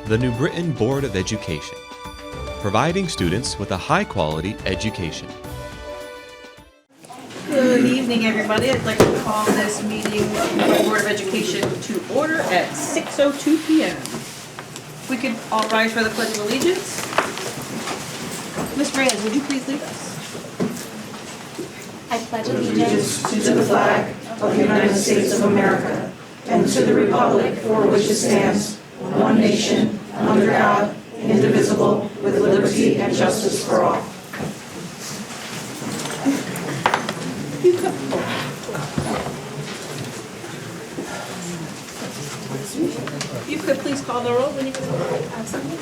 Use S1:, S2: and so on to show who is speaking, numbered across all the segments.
S1: The New Britain Board of Education, providing students with a high-quality education.
S2: Good evening, everybody. I'd like to call this meeting of the Board of Education to order at 6:02 p.m. We could all rise for the Pledge of Allegiance. Ms. Reyes, would you please lead us?
S3: I pledge allegiance
S4: to the flag of the United States of America and to the republic for which it stands, one nation, under God, indivisible, with liberty and justice for all.
S2: You could please call the roll when you get it.
S3: Absolutely.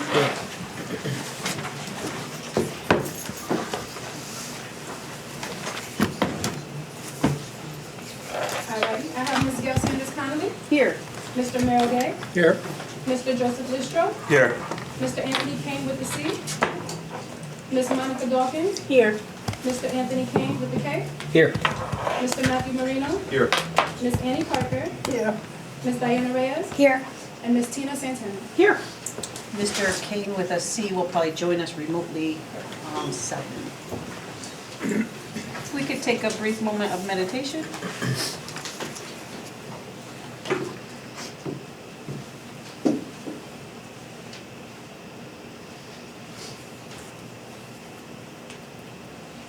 S3: Alrighty, I have Ms. Gail Sanders-Connolly,
S2: Here.
S3: Mr. Merrill Gay,
S5: Here.
S3: Mr. Joseph Listro,
S5: Here.
S3: Mr. Anthony Kane with the C, Ms. Monica Dawkins,
S2: Here.
S3: Mr. Anthony Kane with the K,
S5: Here.
S3: Mr. Matthew Marino,
S5: Here.
S3: Ms. Annie Parker,
S2: Here.
S3: Ms. Diana Reyes,
S2: Here.
S3: and Ms. Tina Santana.
S2: Here. Mr. Kane with a C will probably join us remotely on 7. We could take a brief moment of meditation.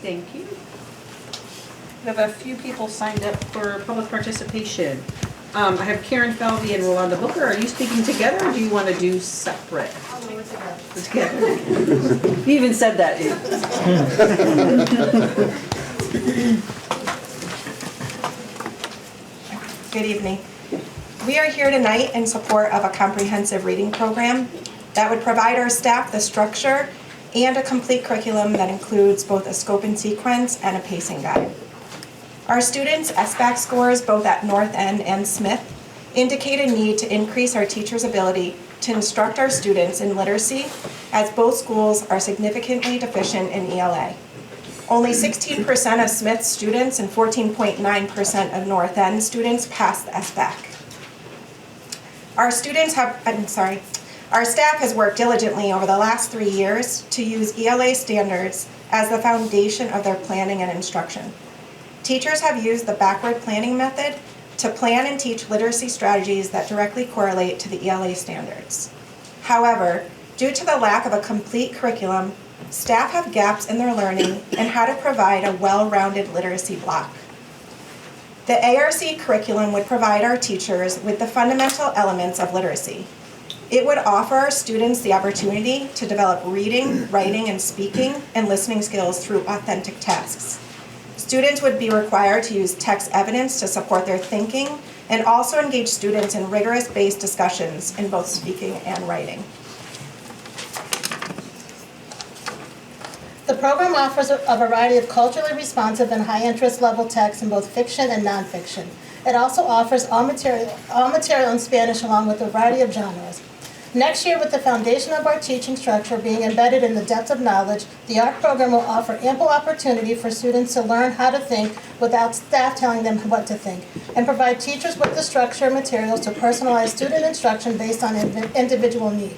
S2: Thank you. We have a few people signed up for public participation. I have Karen Falvey and Rolanda Booker. Are you speaking together or do you want to do separate?
S3: I'll do it
S2: Together.
S3: together.
S2: You even said that.
S6: Good evening. We are here tonight in support of a comprehensive reading program that would provide our staff the structure and a complete curriculum that includes both a scope and sequence and a pacing guide. Our students' SBAC scores both at North End and Smith indicate a need to increase our teachers' ability to instruct our students in literacy, as both schools are significantly deficient in ELA. Only 16% of Smith students and 14.9% of North End students pass the SBAC. Our staff has worked diligently over the last 3 years to use ELA standards as the foundation of their planning and instruction. Teachers have used the backward planning method to plan and teach literacy strategies that directly correlate to the ELA standards. However, due to the lack of a complete curriculum, staff have gaps in their learning and how to provide a well-rounded literacy block. The ARC curriculum would provide our teachers with the fundamental elements of literacy. It would offer our students the opportunity to develop reading, writing, and speaking and listening skills through authentic tasks. Students would be required to use text evidence to support their thinking and also engage students in rigorous-based discussions in both speaking and writing.
S7: The program offers a variety of culturally responsive and high-interest level texts in both fiction and nonfiction. It also offers all material in Spanish along with a variety of genres. Next year, with the foundation of our teaching structure being embedded in the depth of knowledge, the ARC program will offer ample opportunity for students to learn how to think without staff telling them what to think, and provide teachers with the structure and materials to personalize student instruction based on individual need.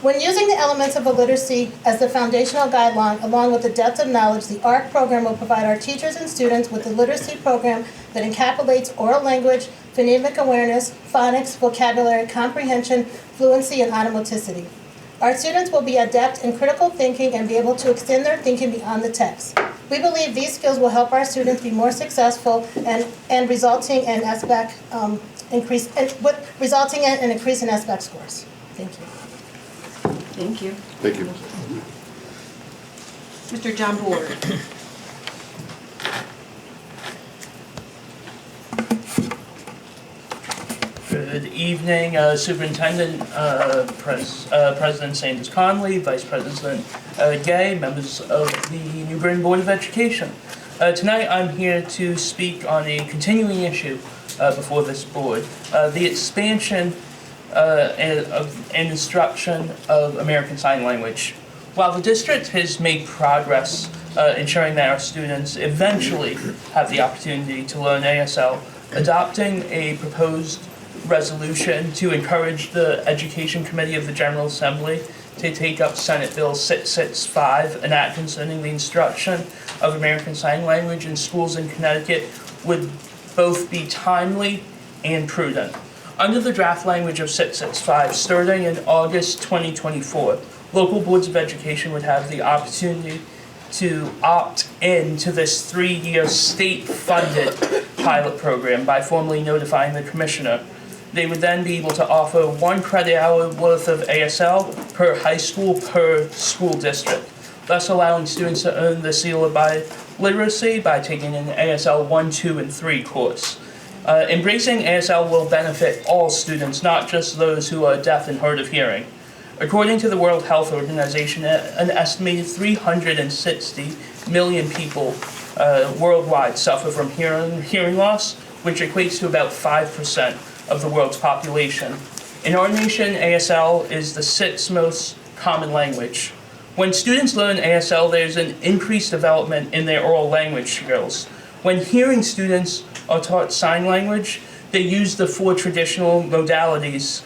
S7: When using the elements of literacy as the foundational guideline, along with the depth of knowledge, the ARC program will provide our teachers and students with a literacy program that encapsulates oral language, phonemic awareness, phonics, vocabulary, comprehension, fluency, and automaticity. Our students will be adept in critical thinking and be able to extend their thinking beyond the text. We believe these skills will help our students be more successful and resulting in SBAC resulting in an increase in SBAC scores. Thank you.
S2: Thank you.
S5: Thank you.
S2: Mr. John Board.
S8: Good evening, Superintendent, President Sanders-Connolly, Vice President Gay, members of the New Britain Board of Education. Tonight I'm here to speak on a continuing issue before this board, the expansion and instruction of American Sign Language. While the district has made progress ensuring that our students eventually have the opportunity to learn ASL, adopting a proposed resolution to encourage the Education Committee of the General Assembly to take up Senate Bill 665, an act concerning the instruction of American Sign Language in schools in Connecticut, would both be timely and prudent. Under the draft language of 665, starting in August 2024, local boards of education would have the opportunity to opt in to this 3-year state-funded pilot program by formally notifying the commissioner. They would then be able to offer 1 credit hour worth of ASL per high school per school district, thus allowing students to earn the seal of biliteracy by taking an ASL 1, 2, and 3 course. Embracing ASL will benefit all students, not just those who are deaf and hard of hearing. According to the World Health Organization, an estimated 360 million people worldwide suffer from hearing loss, which equates to about 5% of the world's population. In our nation, ASL is the 6th most common language. When students learn ASL, there's an increased development in their oral language skills. When hearing students are taught sign language, they use the 4 traditional modalities: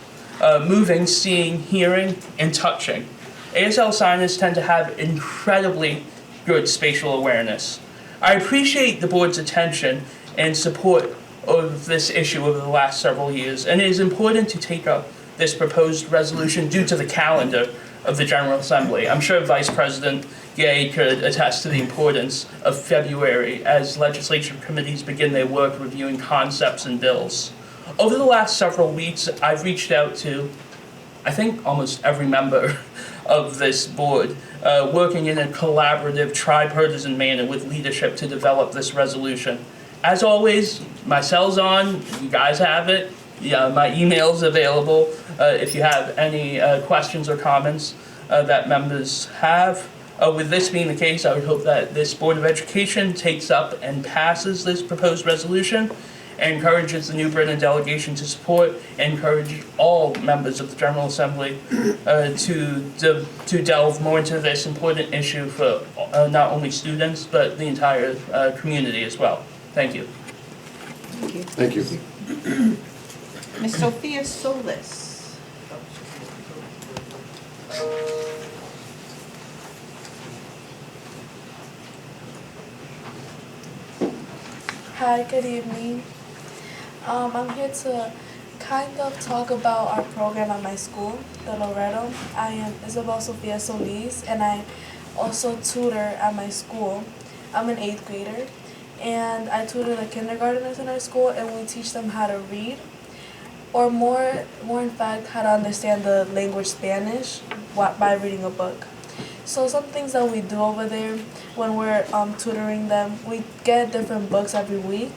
S8: moving, seeing, hearing, and touching. ASL signers tend to have incredibly good spatial awareness. I appreciate the board's attention and support of this issue over the last several years, and it is important to take up this proposed resolution due to the calendar of the General Assembly. I'm sure Vice President Gay could attest to the importance of February as legislature committees begin their work reviewing concepts and bills. Over the last several weeks, I've reached out to, I think, almost every member of this board, working in a collaborative, tripartisan manner with leadership to develop this resolution. As always, my cell's on, you guys have it. Yeah, my email's available if you have any questions or comments that members have. With this being the case, I would hope that this Board of Education takes up and passes this proposed resolution and encourages the New Britain delegation to support and encourage all members of the General Assembly to delve more into this important issue for not only students, but the entire community as well. Thank you.
S5: Thank you.
S2: Ms. Sophia Solis.
S9: Hi, good evening. I'm here to kind of talk about our program at my school, the Loretto. I am Isabel Sophia Solis, and I also tutor at my school. I'm an 8th grader, and I tutor the kindergartners in our school, and we teach them how to read, or more in fact, how to understand the language Spanish by reading a book. So some things that we do over there when we're tutoring them, we get different books every week,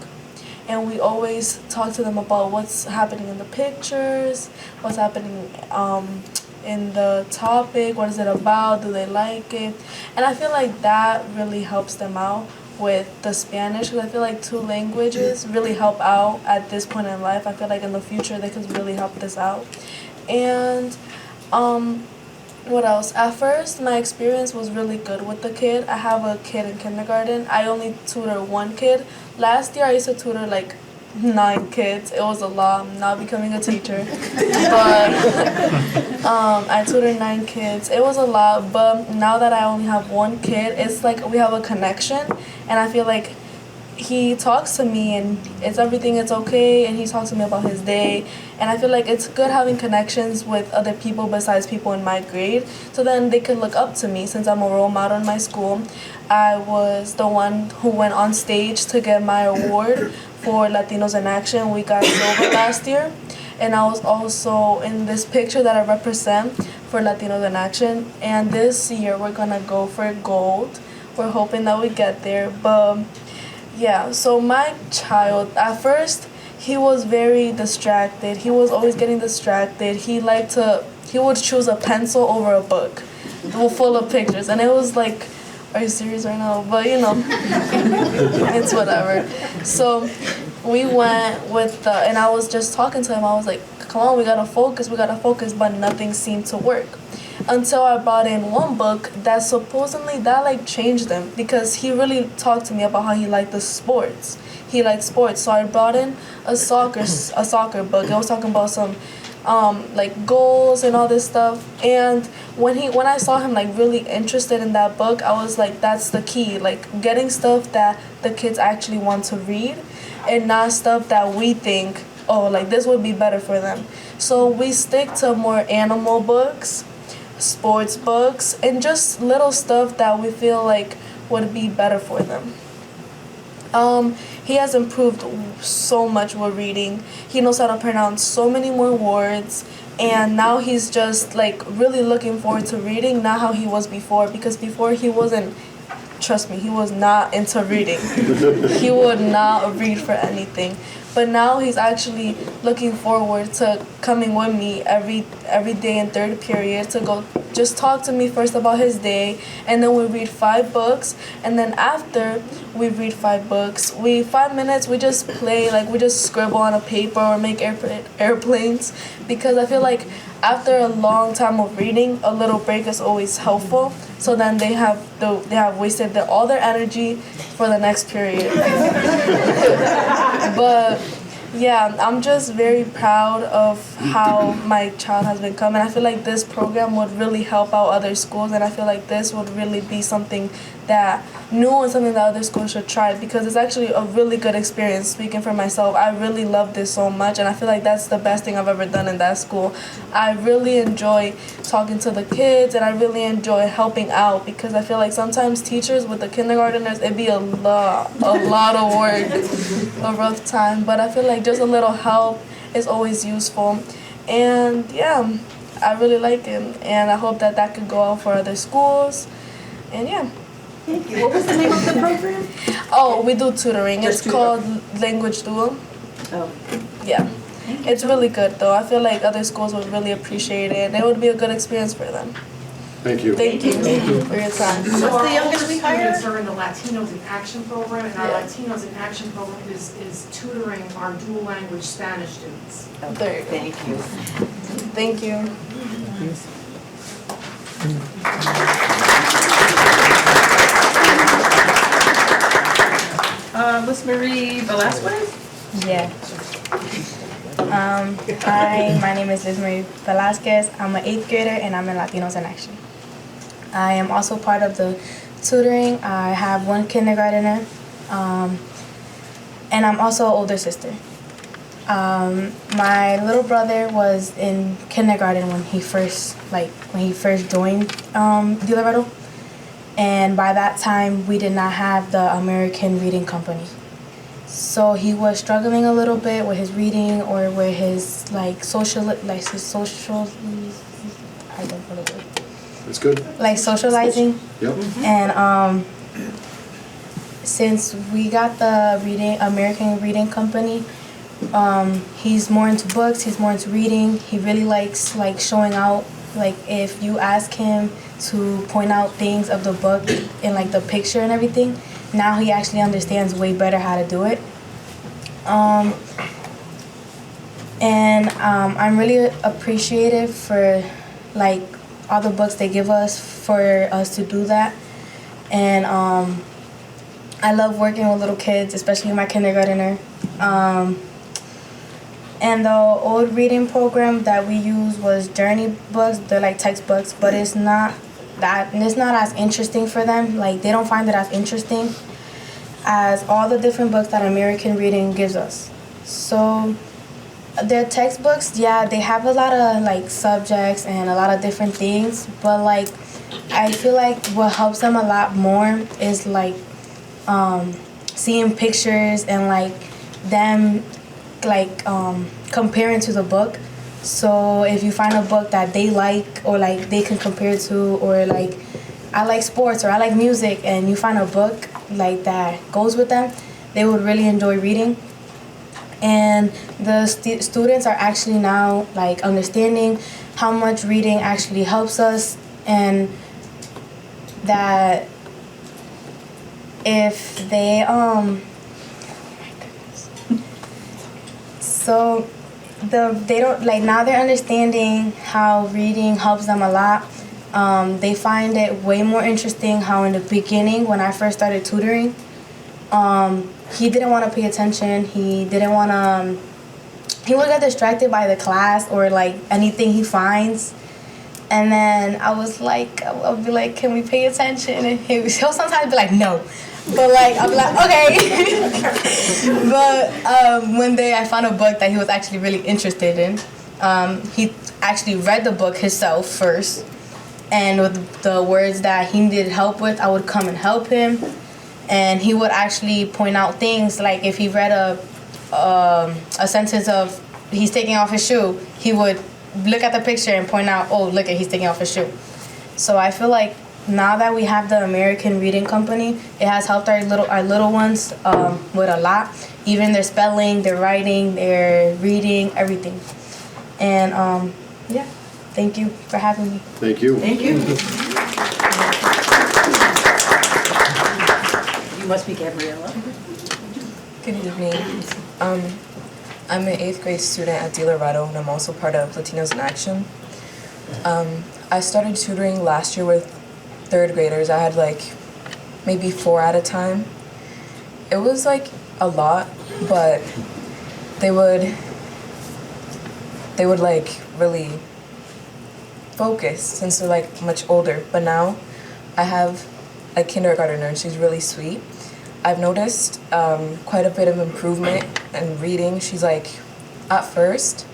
S9: and we always talk to them about what's happening in the pictures, what's happening in the topic, what is it about, do they like it, and I feel like that really helps them out with the Spanish, because I feel like 2 languages really help out at this point in life. I feel like in the future they could really help this out. And what else? At first, my experience was really good with the kid. I have a kid in kindergarten. I only tutor 1 kid. Last year, I used to tutor like 9 kids. It was a lot. I'm not becoming a teacher. But I tutored 9 kids. It was a lot, but now that I only have 1 kid, it's like we have a connection, and I feel like he talks to me and it's okay, and he talks to me about his day, and I feel like it's good having connections with other people besides people in my grade, so then they can look up to me. Since I'm a role model in my school, I was the one who went on stage to get my award for Latinos in Action. We got silver last year, and I was also in this picture that I represent for Latinos in Action, and this year we're gonna go for gold. We're hoping that we get there, but yeah, so my child, at first, he was very distracted. He was always getting distracted. He would choose a pencil over a book full of pictures. And it was like, are you serious right now? But you know, it's whatever. So we went with and I was just talking to him. I was like, come on, we gotta focus, but nothing seemed to work. until I brought in one book that supposedly that like changed him, because he really talked to me about how he liked the sports. He liked sports, so I brought in a soccer book. I was talking about some like goals and all this stuff. And when I saw him like really interested in that book, I was like, that's the key, like getting stuff that the kids actually want to read, and not stuff that we think, oh, like this would be better for them. So we stick to more animal books, sports books, and just little stuff that we feel like would be better for them. He has improved so much with reading. He knows how to pronounce so many more words, and now he's just like really looking forward to reading, not how he was before, because before he wasn't, trust me, he was not into reading. He would not read for anything. But now he's actually looking forward to coming with me every day in third period to go just talk to me first about his day, and then we read 5 books, and then after we read 5 books, 5 minutes we just play, like we just scribble on a paper or make airplanes, because I feel like after a long time of reading, a little break is always helpful. So then they have wasted all their energy for the next period. But yeah, I'm just very proud of how my child has become, and I feel like this program would really help out other schools, and I feel like this would really be something that new and something that other schools should try, because it's actually a really good experience. Speaking for myself, I really love this so much, and I feel like that's the best thing I've ever done in that school. I really enjoy talking to the kids, and I really enjoy helping out, because I feel like sometimes teachers with the kindergarteners, it'd be a lot of work, a rough time, but I feel like just a little help is always useful. And yeah, I really like it, and I hope that could go out for other schools. And yeah.
S2: Thank you. What was the name of the program?
S9: Oh, we do tutoring.
S2: Just
S9: It's called Language Duo.
S2: Oh.
S9: Yeah. It's really good though. I feel like other schools would really appreciate it, and it would be a good experience for them.
S5: Thank you.
S9: Thank you for your time.
S2: So what's the youngest we hired?
S10: Students are in the Latinos in Action program, and our Latinos in Action program is tutoring our dual language Spanish students.
S9: There you go.
S2: Thank you.
S9: Thank you.
S2: Miss Marie Velasquez?
S11: Yeah. Hi, my name is Liz Marie Velasquez. I'm an 8th grader and I'm in Latinos in Action. I am also part of the tutoring. I have one kindergartner, and I'm also an older sister. My little brother was in kindergarten when he first joined the Loretto, and by that time we did not have the American Reading Company. So he was struggling a little bit with his reading or with his social. I don't know the word.
S5: That's good.
S11: Like socializing.
S5: Yep.
S11: And since we got the American Reading Company, he's more into books. He's more into reading. He really likes showing out. Like if you ask him to point out things of the book in the picture and everything, now he actually understands way better how to do it. I'm really appreciative for all the books they give us for us to do that. And I love working with little kids, especially my kindergartner. And the old reading program that we used was journey books. They're like textbooks, but it's not as interesting for them. They don't find it as interesting as all the different books that American Reading gives us. So their textbooks, yeah, they have a lot of subjects and a lot of different things, but I feel like what helps them a lot more is seeing pictures and them comparing to the book. So if you find a book that they like or they can compare to, or I like sports or I like music, and you find a book that goes with them, they would really enjoy reading. And the students are actually now understanding how much reading actually helps us, and that if they they don't now they're understanding how reading helps them a lot, They find it way more interesting how in the beginning, when I first started tutoring, he didn't want to pay attention. He didn't want to, he would get distracted by the class or like anything he finds. And then I was like, I'll be like, can we pay attention? And he'll sometimes be like, no. But like, I'll be like, okay. But one day I found a book that he was actually really interested in. He actually read the book himself first. And with the words that he needed help with, I would come and help him. And he would actually point out things like if he read a sentence of he's taking off his shoe, he would look at the picture and point out, oh, look at he's taking off his shoe. So I feel like now that we have the American Reading Company, it has helped our little ones with a lot, even their spelling, their writing, their reading, everything. And yeah, thank you for having me.
S5: Thank you.
S2: Thank you. You must be Gabriella.
S12: Good evening. I'm an 8th grade student at De Loretto, and I'm also part of Latinos in Action. I started tutoring last year with 3rd graders. I had like maybe 4 at a time. It was like a lot, but they would like really focus since they're like much older. But now I have a kindergartner and she's really sweet. I've noticed quite a bit of improvement in reading. She's like, at first,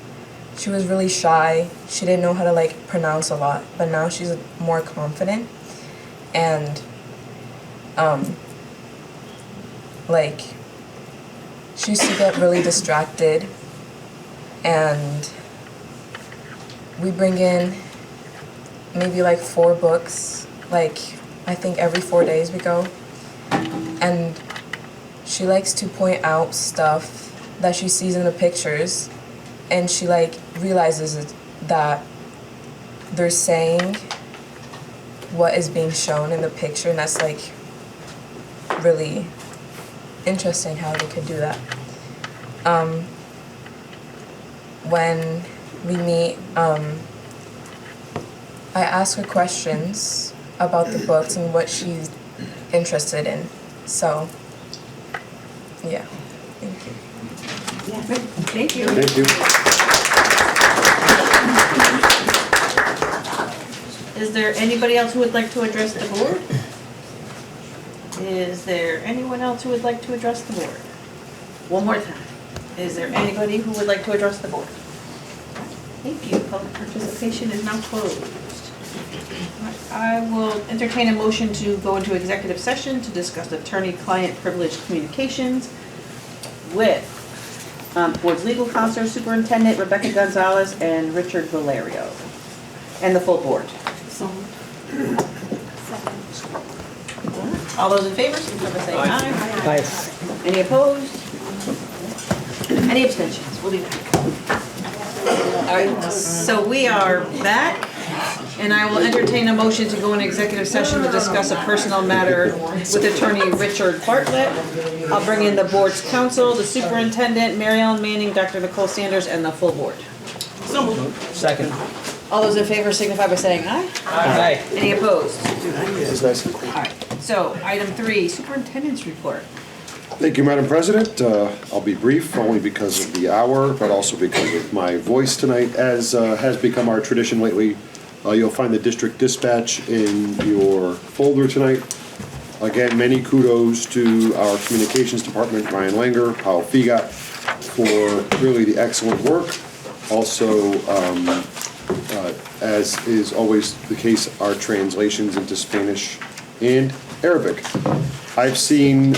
S12: she was really shy. She didn't know how to like pronounce a lot, but now she's more confident. And like, she used to get really distracted, and we bring in maybe like 4 books, like I think every 4 days we go. And she likes to point out stuff that she sees in the pictures, and she like realizes that they're saying what is being shown in the picture, and that's like really interesting how they could do that. When we meet, I ask her questions about the books and what she's interested in. So, yeah, thank you.
S2: Yeah, thank you.
S5: Thank you.
S2: Is there anybody else who would like to address the board? Is there anyone else who would like to address the board? One more time. Is there anybody who would like to address the board? Thank you. Public participation is now closed. I will entertain a motion to go into executive session to discuss attorney-client privileged communications with board's legal counsel, Superintendent Rebecca Gonzalez, and Richard Valerio, and the full board. All those in favor, signify by saying aye.
S13: Aye.
S2: Any opposed? Any abstentions? We'll be back. All right, so we are back, and I will entertain a motion to go into executive session to discuss a personnel matter with Attorney Richard Bartlett. I'll bring in the board's counsel, the superintendent, Mary Ellen Manning, Dr. Nicole Sanders, and the full board.
S13: Second.
S2: All those in favor signify by saying aye.
S13: Aye.
S2: Any opposed?
S5: It's nice and clean.
S2: All right, so item 3, superintendent's report.
S5: Thank you, Madam President. I'll be brief, only because of the hour, but also because of my voice tonight. As has become our tradition lately, you'll find the district dispatch in your folder tonight. Again, many kudos to our communications department, Ryan Langer, Paul Figat, for really the excellent work. Also, as is always the case, our translations into Spanish and Arabic. I've seen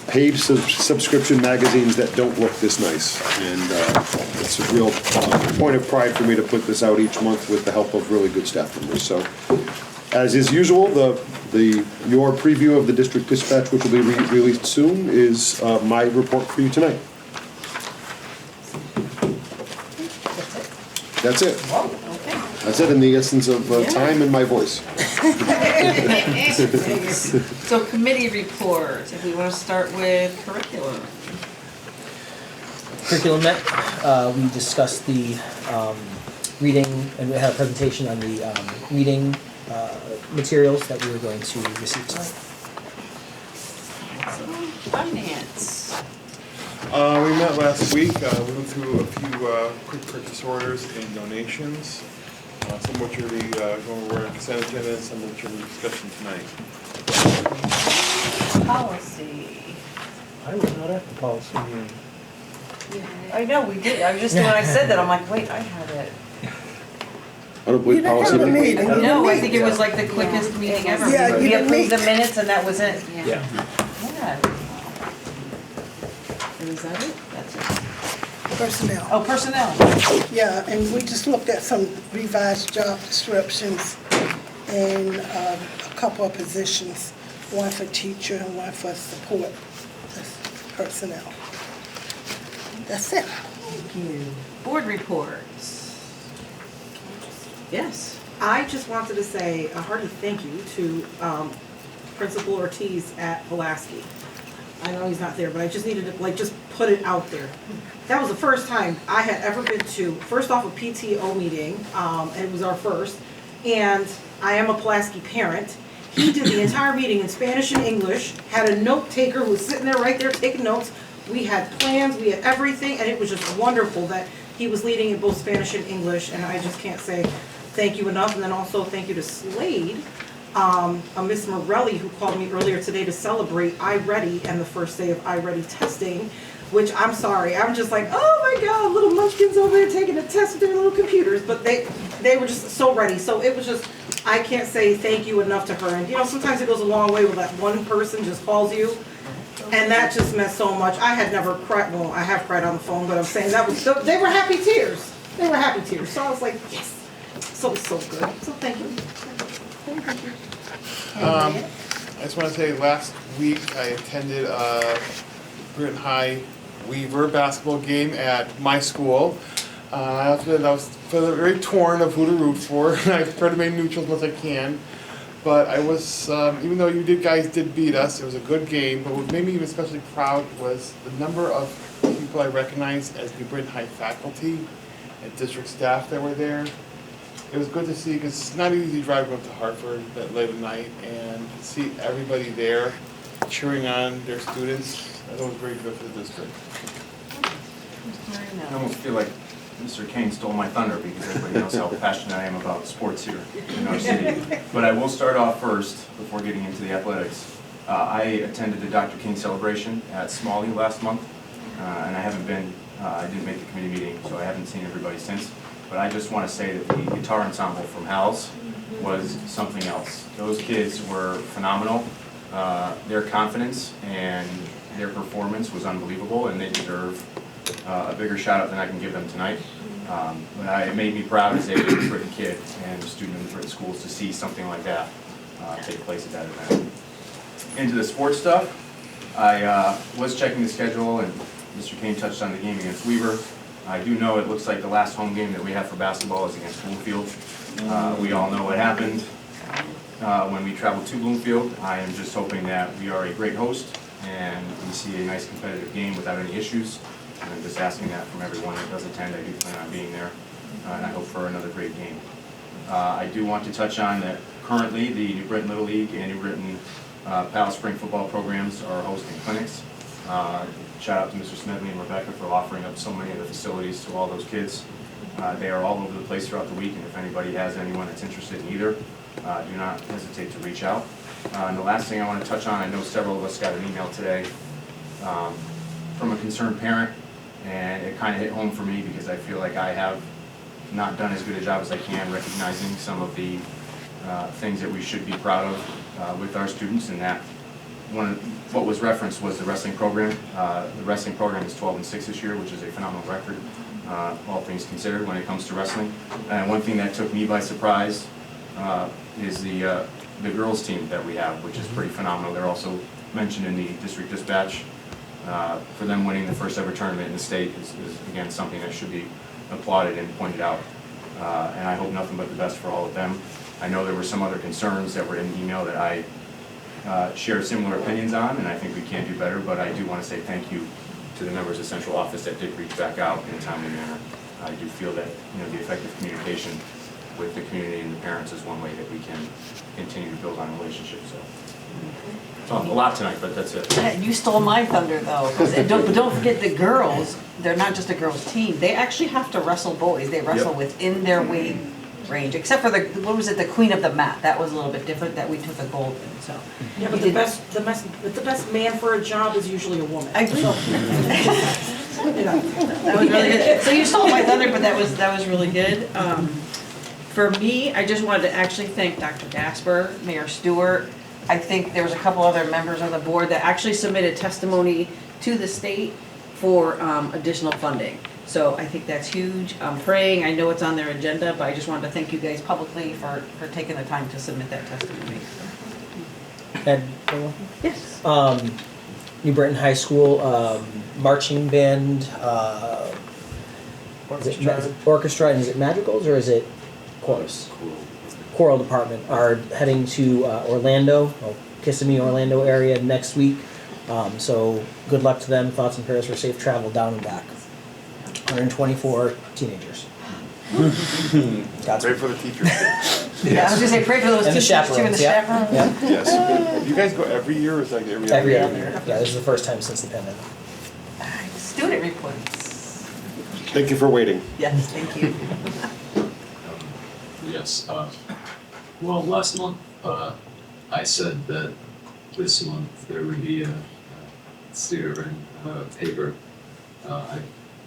S5: paid subscription magazines that don't look this nice, and it's a real point of pride for me to put this out each month with the help of really good staff members. So, as is usual, your preview of the district dispatch, which will be released soon, is my report for you tonight. That's it. That's it in the essence of time and my voice.
S2: So committee reports, if we want to start with curriculum.
S13: Curriculum met. We discussed the reading, and we had a presentation on the reading materials that we were going to receive tonight.
S2: Finance.
S14: We met last week. We went through a few quick purchase orders and donations. Some of which will be going over on consent agenda, and some of which will be discussion tonight.
S2: Policy.
S13: I was not at the policy meeting.
S2: I know, we did. I was just, when I said that, I'm like, wait, I had it.
S5: I don't believe policy.
S2: No, I think it was like the quickest meeting ever.
S4: Yeah, you
S2: We
S4: didn't
S2: approved
S4: meet.
S2: the minutes and that was it.
S13: Yeah.
S2: Yeah. Is that it? That's it.
S4: Personnel.
S2: Oh, personnel.
S4: Yeah, and we just looked at some revised job descriptions and a couple of positions, one for teacher and one for support personnel. That's it.
S2: Thank you. Board reports. Yes.
S15: I just wanted to say a hearty thank you to Principal Ortiz at Pulaski. I know he's not there, but I just needed to just put it out there. That was the first time I had ever been to, first off, a PTO meeting, and it was our first, and I am a Pulaski parent. He did the entire meeting in Spanish and English, had a note taker who was sitting there right there taking notes. We had plans, we had everything, and it was just wonderful that he was leading in both Spanish and English, and I just can't say thank you enough. And then also thank you to Slade, a Miss Morelli who called me earlier today to celebrate iReady and the first day of iReady testing, which I'm sorry, I'm just like, oh my God, little munchkins over there taking a test with their little computers, but they were just so ready. So it was just, I can't say thank you enough to her. And you know, sometimes it goes a long way when that one person just calls you. And that just meant so much. I had never cried, well, I have cried on the phone, but I'm saying that was, they were happy tears. They were happy tears. So I was like, yes. So good. So thank you.
S14: I just want to say, last week I attended a Britain High Weaver basketball game at my school. I was feeling very torn of who to root for. I tried to remain neutral as much as I can. But I was, even though you guys did beat us, it was a good game. But what made me especially proud was the number of people I recognized as New Britain High faculty and district staff that were there. It was good to see, because it's not easy driving up to Hartford that late at night, and to see everybody there cheering on their students. I thought it was very good for the district.
S16: I almost feel like Mr. Kane stole my thunder, because everybody knows how passionate I am about sports here in our city. But I will start off first, before getting into the athletics. I attended the Dr. King celebration at Smalley last month, and I haven't been, I didn't make the committee meeting, so I haven't seen everybody since. But I just want to say that the guitar ensemble from Hal's was something else. Those kids were phenomenal. Their confidence and their performance was unbelievable, and they deserve a bigger shout out than I can give them tonight. But it made me proud as a Britain kid and a student in the Britain schools to see something like that take place at that event. Into the sports stuff, I was checking the schedule, and Mr. Kane touched on the game against Weaver. I do know it looks like the last home game that we have for basketball is against Bloomfield. We all know what happened when we traveled to Bloomfield. I am just hoping that we are a great host and we see a nice competitive game without any issues. And I'm just asking that from everyone that does attend. I do plan on being there, and I hope for another great game. I do want to touch on that currently the New Britain Little League and New Britain Palace Spring football programs are hosting clinics. Shout out to Mr. Smedley and Rebecca for offering up so many of the facilities to all those kids. They are all over the place throughout the week, and if anybody has anyone that's interested in either, do not hesitate to reach out. And the last thing I want to touch on, I know several of us got an email today from a concerned parent, and it kind of hit home for me because I feel like I have not done as good a job as I can recognizing some of the things that we should be proud of with our students, and that what was referenced was the wrestling program. The wrestling program is 12-6 this year, which is a phenomenal record, all things considered, when it comes to wrestling. And one thing that took me by surprise is the girls team that we have, which is pretty phenomenal. They're also mentioned in the district dispatch. For them winning the first ever tournament in the state is again something that should be applauded and pointed out. And I hope nothing but the best for all of them. I know there were some other concerns that were in the email that I share similar opinions on, and I think we can do better, but I do want to say thank you to the members of Central Office that did reach back out in a timely manner. I do feel that, the effective communication with the community and the parents is one way that we can continue to build on relationships, so. A lot tonight, but that's it.
S2: You stole my thunder though, but don't forget the girls, they're not just a girls team, they actually have to wrestle boys, they wrestle within their weight range, except for the queen of the mat, that was a little bit different, that we took a gold in, so.
S15: Yeah, but the best man for a job is usually a woman.
S2: I agree.
S15: So,
S2: That was really good. So you stole my thunder, but that was really good. For me, I just wanted to actually thank Dr. Gasper, Mayor Stewart. I think there was a couple other members of the board that actually submitted testimony to the state for additional funding. So I think that's huge. I'm praying, I know it's on their agenda, but I just wanted to thank you guys publicly for taking the time to submit that testimony.
S13: Ed?
S2: Yes.
S13: New Britain High School marching band, is it orchestra, and is it madrigals or is it chorus? Choral department are heading to Orlando, Kissimmee, Orlando area next week. So good luck to them. Thoughts and prayers for safe travel down and back. 124 teenagers.
S14: Pray for the teachers.
S2: Yeah, I was gonna say pray for those
S13: and
S2: teachers too and the chaperones.
S13: Yeah.
S14: Yes. You guys go every year or is it like every
S13: other year? Yeah, this is the first time since the pandemic.
S2: Student reports.
S5: Thank you for waiting.
S2: Yes, thank you.
S17: Yes, well, last month, I said that this month there would be a student paper.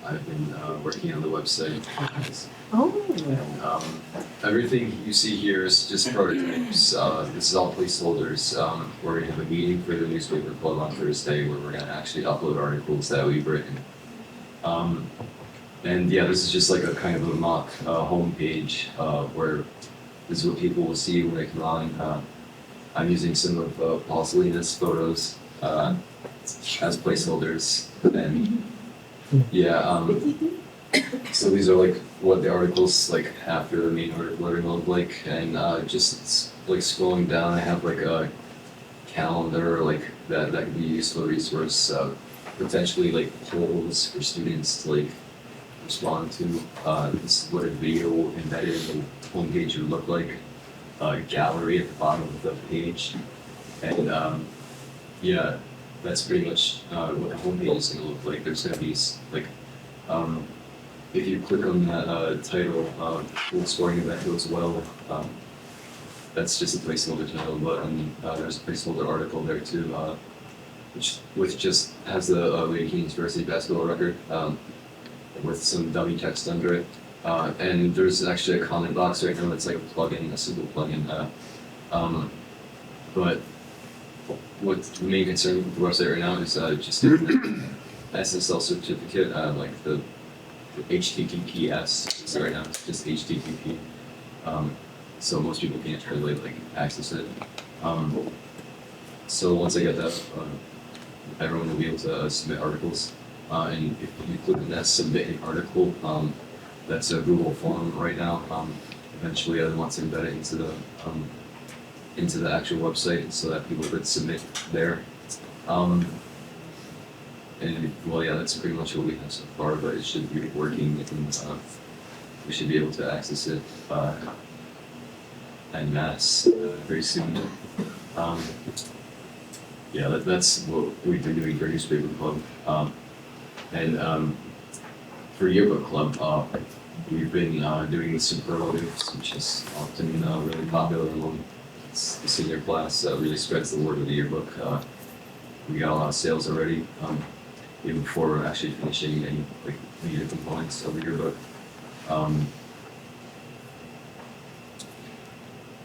S17: I've been working on the website. And, everything you see here is just prototypes. This is all placeholders. We're gonna have a meeting for the newspaper club on Thursday where we're gonna actually upload articles that we've written. And yeah, this is just like a kind of a mock homepage where this is what people will see when they come on. I'm using some of Paul Salinas' photos as placeholders, and yeah, so these are like what the articles like after the main article are gonna look like, and just like scrolling down, I have like a calendar like that could be a useful resource, potentially like polls for students to like respond to. This is what a video embedded in the homepage would look like. Gallery at the bottom of the page, and yeah, that's pretty much what the homepage is going to look like. There's going to be like, if you click on that title, "Full Sporting Event Goes Well," that's just a placeholder title, but there's a placeholder article there too, which just has the Lady Kings varsity basketball record with some dummy text under it. And there's actually a comment box right now that's like a plugin, a simple plugin. But what's the main concern with the website right now is just an SSL certificate, like the HTTPS. So right now it's just HTTP. So most people can't really like access it. So once I get that, everyone will be able to submit articles. And if you click on that submit an article, that's a Google form right now. Eventually, I want to embed it into the actual website so that people could submit there. And well, yeah, that's pretty much what we have so far. But it should be working, and we should be able to access it en masse very soon. Yeah, that's what we've been doing for Newspaper Club. And for Yearbook Club, we've been doing the superlatives, which is often really popular among the senior class. Really spreads the word of the yearbook. We got a lot of sales already, even before actually finishing any like major components of the yearbook.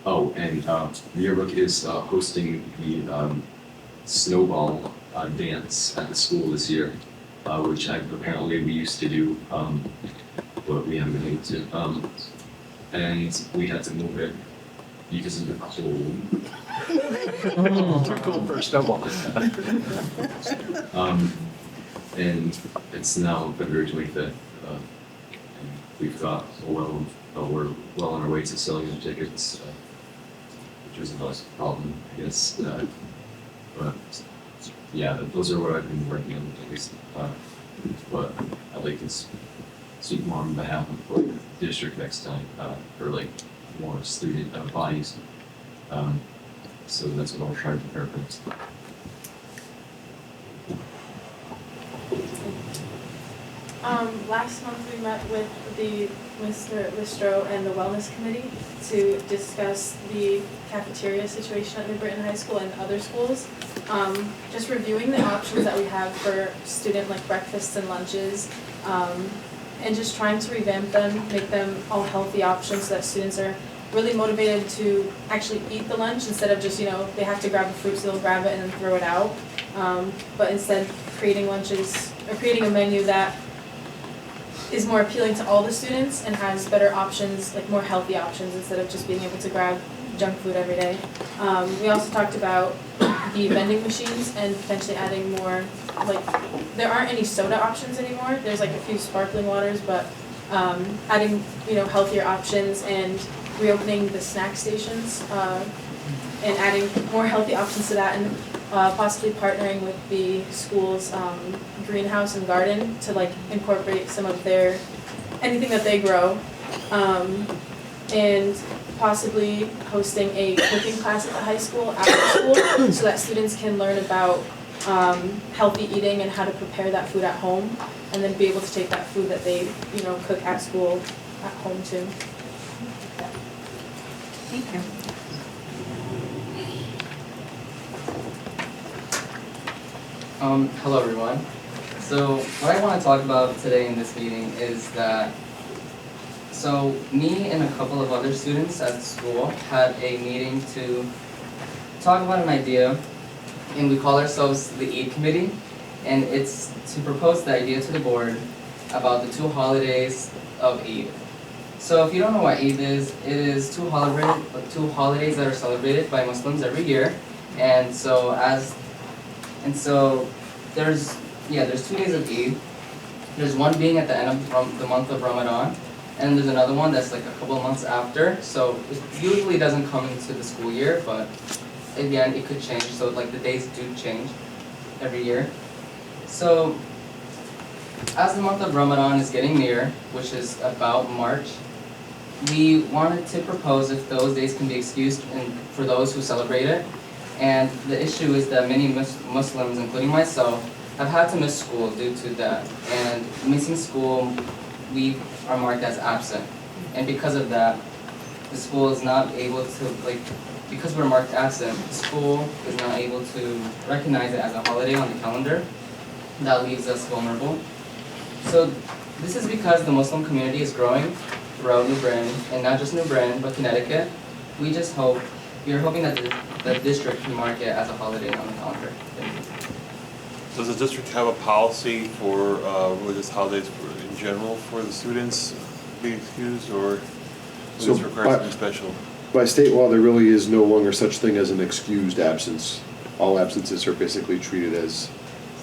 S17: Oh, and the yearbook is hosting the snowball dance at the school this year. Which apparently we used to do, but we haven't been able to. And we had to move it because of the cold.
S5: Too cold for a snowball.
S17: And it's now February 25th. And we've got we're well on our way to selling the tickets, which was another problem, I guess. But yeah, those are what I've been working on at least. But I like this speak more on behalf of like the district next time, for like more student bodies. So that's what I'll try to prepare for this.
S9: Last month we met with Mr. Listro and the Wellness Committee to discuss the cafeteria situation at New Britain High School and other schools. Just reviewing the options that we have for student like breakfasts and lunches, and just trying to revamp them, make them all healthy options so that students are really motivated to actually eat the lunch instead of just, they have to grab a fruit, so they'll grab it and then throw it out. But instead creating lunches, or creating a menu that is more appealing to all the students and has better options, like more healthy options, instead of just being able to grab junk food every day. We also talked about the vending machines and potentially adding more, like, there aren't any soda options anymore. There's like a few sparkling waters, but adding, healthier options and reopening the snack stations and adding more healthy options to that, and possibly partnering with the school's greenhouse and garden to like incorporate some of their, anything that they grow, and possibly hosting a cooking class at the high school after school so that students can learn about healthy eating and how to prepare that food at home, and then be able to take that food that they cook at school at home too.
S2: Thank you.
S18: Hello everyone. So what I want to talk about today in this meeting is that, so me and a couple of other students at school had a meeting to talk about an idea, and we call ourselves the Eid Committee, and it's to propose the idea to the board about the 2 holidays of Eid. So if you don't know what Eid is, it is two holidays that are celebrated by Muslims every year, and so there's 2 days of Eid. There's one being at the end of the month of Ramadan, and there's another one that's like a couple of months after. So it usually doesn't come into the school year, but again, it could change. So like the days do change every year. So as the month of Ramadan is getting near, which is about March, we wanted to propose if those days can be excused for those who celebrate it. And the issue is that many Muslims, including myself, have had to miss school due to that. And missing school, we are marked as absent. And because of that, the school is not able to, because we're marked absent, the school is not able to recognize it as a holiday on the calendar. That leaves us vulnerable. So this is because the Muslim community is growing throughout New Britain, and not just New Britain, but Connecticut. We are hoping that the district can mark it as a holiday on the calendar.
S14: Does the district have a policy for religious holidays in general for the students being excused, or does this require something special?
S5: By state law, there really is no longer such thing as an excused absence. All absences are basically treated as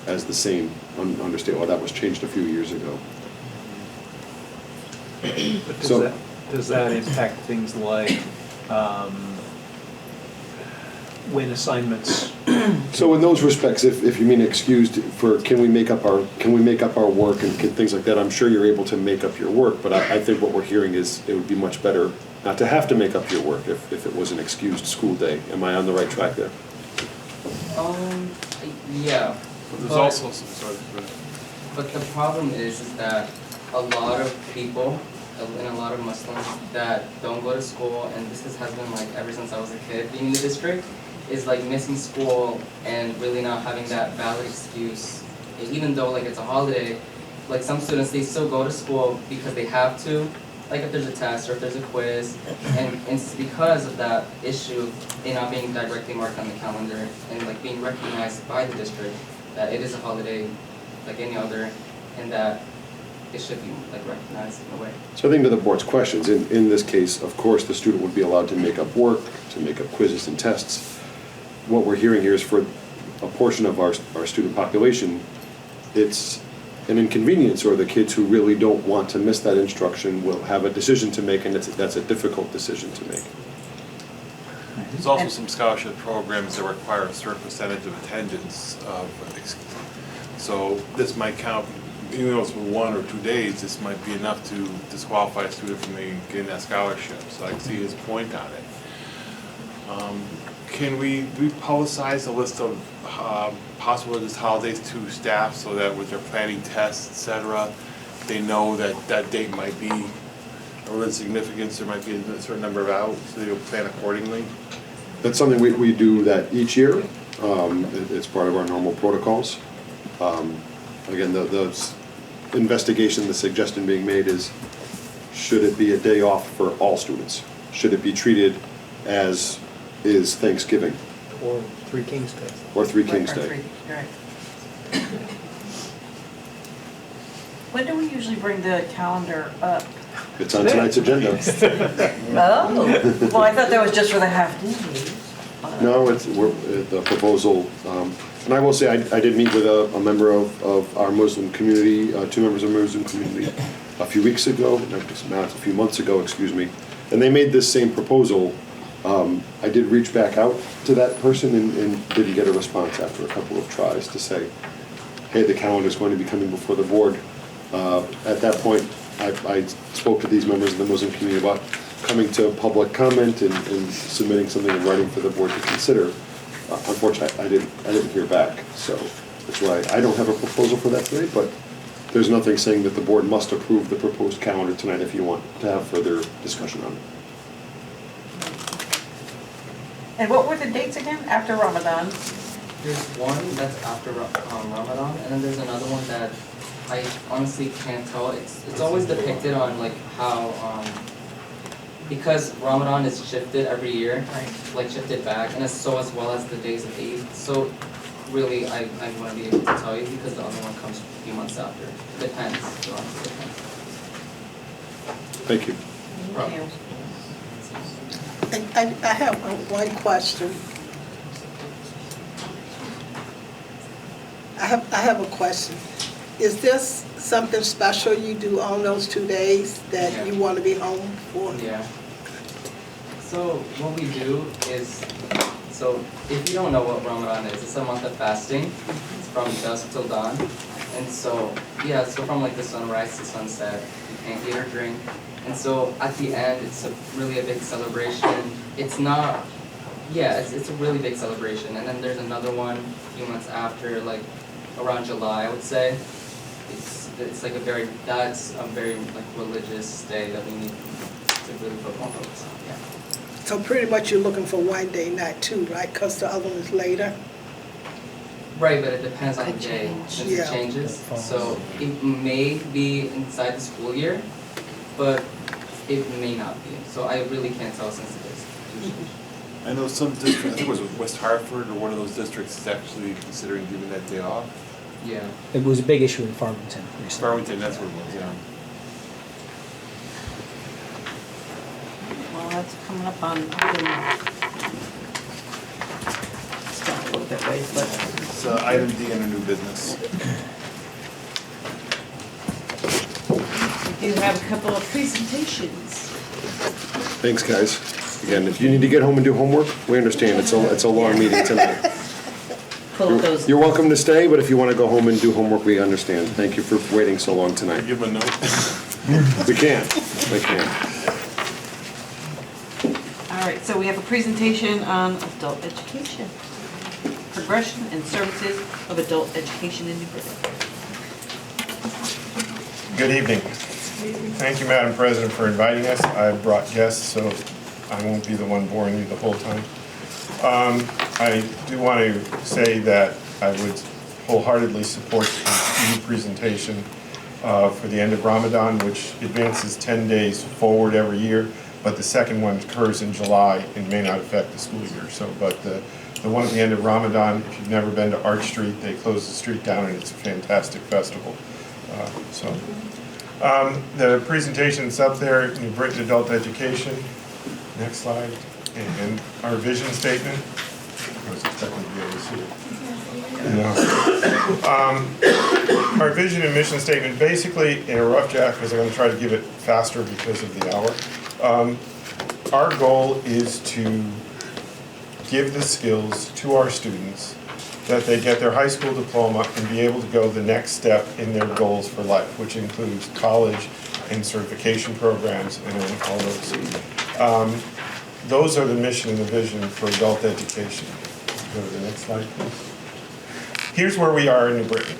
S5: the same under state law. That was changed a few years ago.
S19: But does that impact things like when assignments?
S5: So in those respects, if you mean excused for can we make up our work and things like that, I'm sure you're able to make up your work. But I think what we're hearing is it would be much better not to have to make up your work if it was an excused school day. Am I on the right track there?
S18: Yeah.
S14: But there's also some sort
S18: But the problem is that a lot of people and a lot of Muslims that don't go to school, and this has been like ever since I was a kid being in the district, is like missing school and really not having that valid excuse. Even though like it's a holiday, like some students, they still go to school because they have to, like if there's a test or if there's a quiz, and it's because of that issue in not being directly marked on the calendar and like being recognized by the district that it is a holiday like any other, and that it should be like recognized in a way.
S5: So I think to the board's questions, in this case, of course, the student would be allowed to make up work, to make up quizzes and tests. What we're hearing here is for a portion of our student population, it's an inconvenience, or the kids who really don't want to miss that instruction will have a decision to make, and that's a difficult decision to make.
S14: There's also some scholarship programs that require a certain percentage of attendance. So this might count even though it's for 1 or 2 days, this might be enough to disqualify a student from getting that scholarship. So I can see his point on it. Can we publicize a list of possible religious holidays to staff so that with their planning tests, et cetera, they know that that date might be of religious significance, there might be a certain number of out, so they'll plan accordingly?
S5: That's something we do that each year. It's part of our normal protocols. Again, the investigation, the suggestion being made is, should it be a day off for all students? Should it be treated as is Thanksgiving?
S19: Or Three Kings Day.
S5: Or Three Kings Day.
S2: Right. When do we usually bring the calendar up?
S5: It's on tonight's agenda.
S2: Oh, well, I thought that was just for the half days.
S5: No, the proposal, and I will say, I did meet with a member of our Muslim community, 2 members of the Muslim community a few weeks ago, it's a few months ago, excuse me, and they made this same proposal. I did reach back out to that person and didn't get a response after a couple of tries to say, hey, the calendar is going to be coming before the board. At that point, I spoke to these members of the Muslim community about coming to public comment and submitting something in writing for the board to consider. Unfortunately, I didn't hear back, so that's why I don't have a proposal for that today, but there's nothing saying that the board must approve the proposed calendar tonight if you want to have further discussion on it.
S2: And what were the dates again, after Ramadan?
S18: There's one that's after Ramadan, and then there's another one that I honestly can't tell. It's always depicted on like how because Ramadan is shifted every year, like shifted back, and so as well as the days of Eid. So really, I wouldn't be able to tell you because the other one comes a few months after. Depends.
S5: Thank you.
S2: Thank you.
S4: I have one question. I have a question. Is this something special you do on those 2 days that you want to be home for?
S18: Yeah. So what we do is, so if you don't know what Ramadan is, it's a month of fasting. It's from dusk till dawn. And so, yeah, so from like the sunrise to sunset, you can't eat or drink. And so at the end, it's really a big celebration. It's not, yeah, it's a really big celebration. And then there's another one a few months after, like around July, I would say. It's like that's a very like religious day that we need to really focus on, yeah.
S4: So pretty much you're looking for one day, not 2, right? Because the other one is later?
S18: Right, but it depends on the day, since
S4: Yeah.
S18: it changes. So it may be inside the school year, but it may not be. So I really can't tell since it is.
S14: I know some districts, I think it was West Hartford or one of those districts is actually considering giving that day off.
S18: Yeah.
S13: It was a big issue in Farmington recently.
S14: Farmington, that's what it was, yeah.
S2: Well, that's coming up on, it's gone a little bit late, but.
S14: It's item D under new business.
S2: We do have a couple of presentations.
S5: Thanks, guys. Again, if you need to get home and do homework, we understand. It's a long meeting tonight.
S2: Pull up those.
S5: You're welcome to stay, but if you want to go home and do homework, we understand. Thank you for waiting so long tonight.
S14: Give them a note.
S5: We can. We can.
S2: All right, so we have a presentation on adult education, progression and services of adult education in New Britain.
S20: Good evening. Thank you, Madam President, for inviting us. I brought guests, so I won't be the one boring you the whole time. I do want to say that I would wholeheartedly support the presentation for the end of Ramadan, which advances 10 days forward every year, but the second one occurs in July and may not affect the school year. So, but the one at the end of Ramadan, if you've never been to Arch Street, they close the street down and it's a fantastic festival. The presentation is up there, New Britain Adult Education. Next slide. And our vision statement. I was expecting to be able to see it. No. Our vision and mission statement, basically, in a rough draft, because I'm going to try to give it faster because of the hour. Our goal is to give the skills to our students that they get their high school diploma and be able to go the next step in their goals for life, which includes college and certification programs and all those. Those are the mission and the vision for adult education. Go to the next slide, please. Here's where we are in New Britain.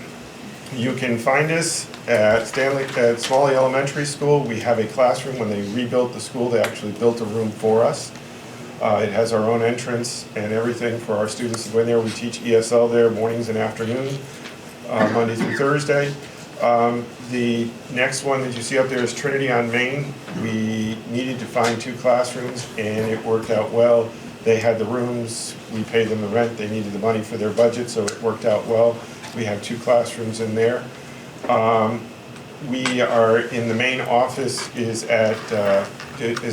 S20: You can find us at Smalley Elementary School. We have a classroom. When they rebuilt the school, they actually built a room for us. It has our own entrance and everything for our students to go in there. We teach ESL there mornings and afternoons, Monday through Thursday. The next one that you see up there is Trinity on Main. We needed to find 2 classrooms and it worked out well. They had the rooms, we paid them the rent, they needed the money for their budget, so it worked out well. We have 2 classrooms in there. We are in the main office is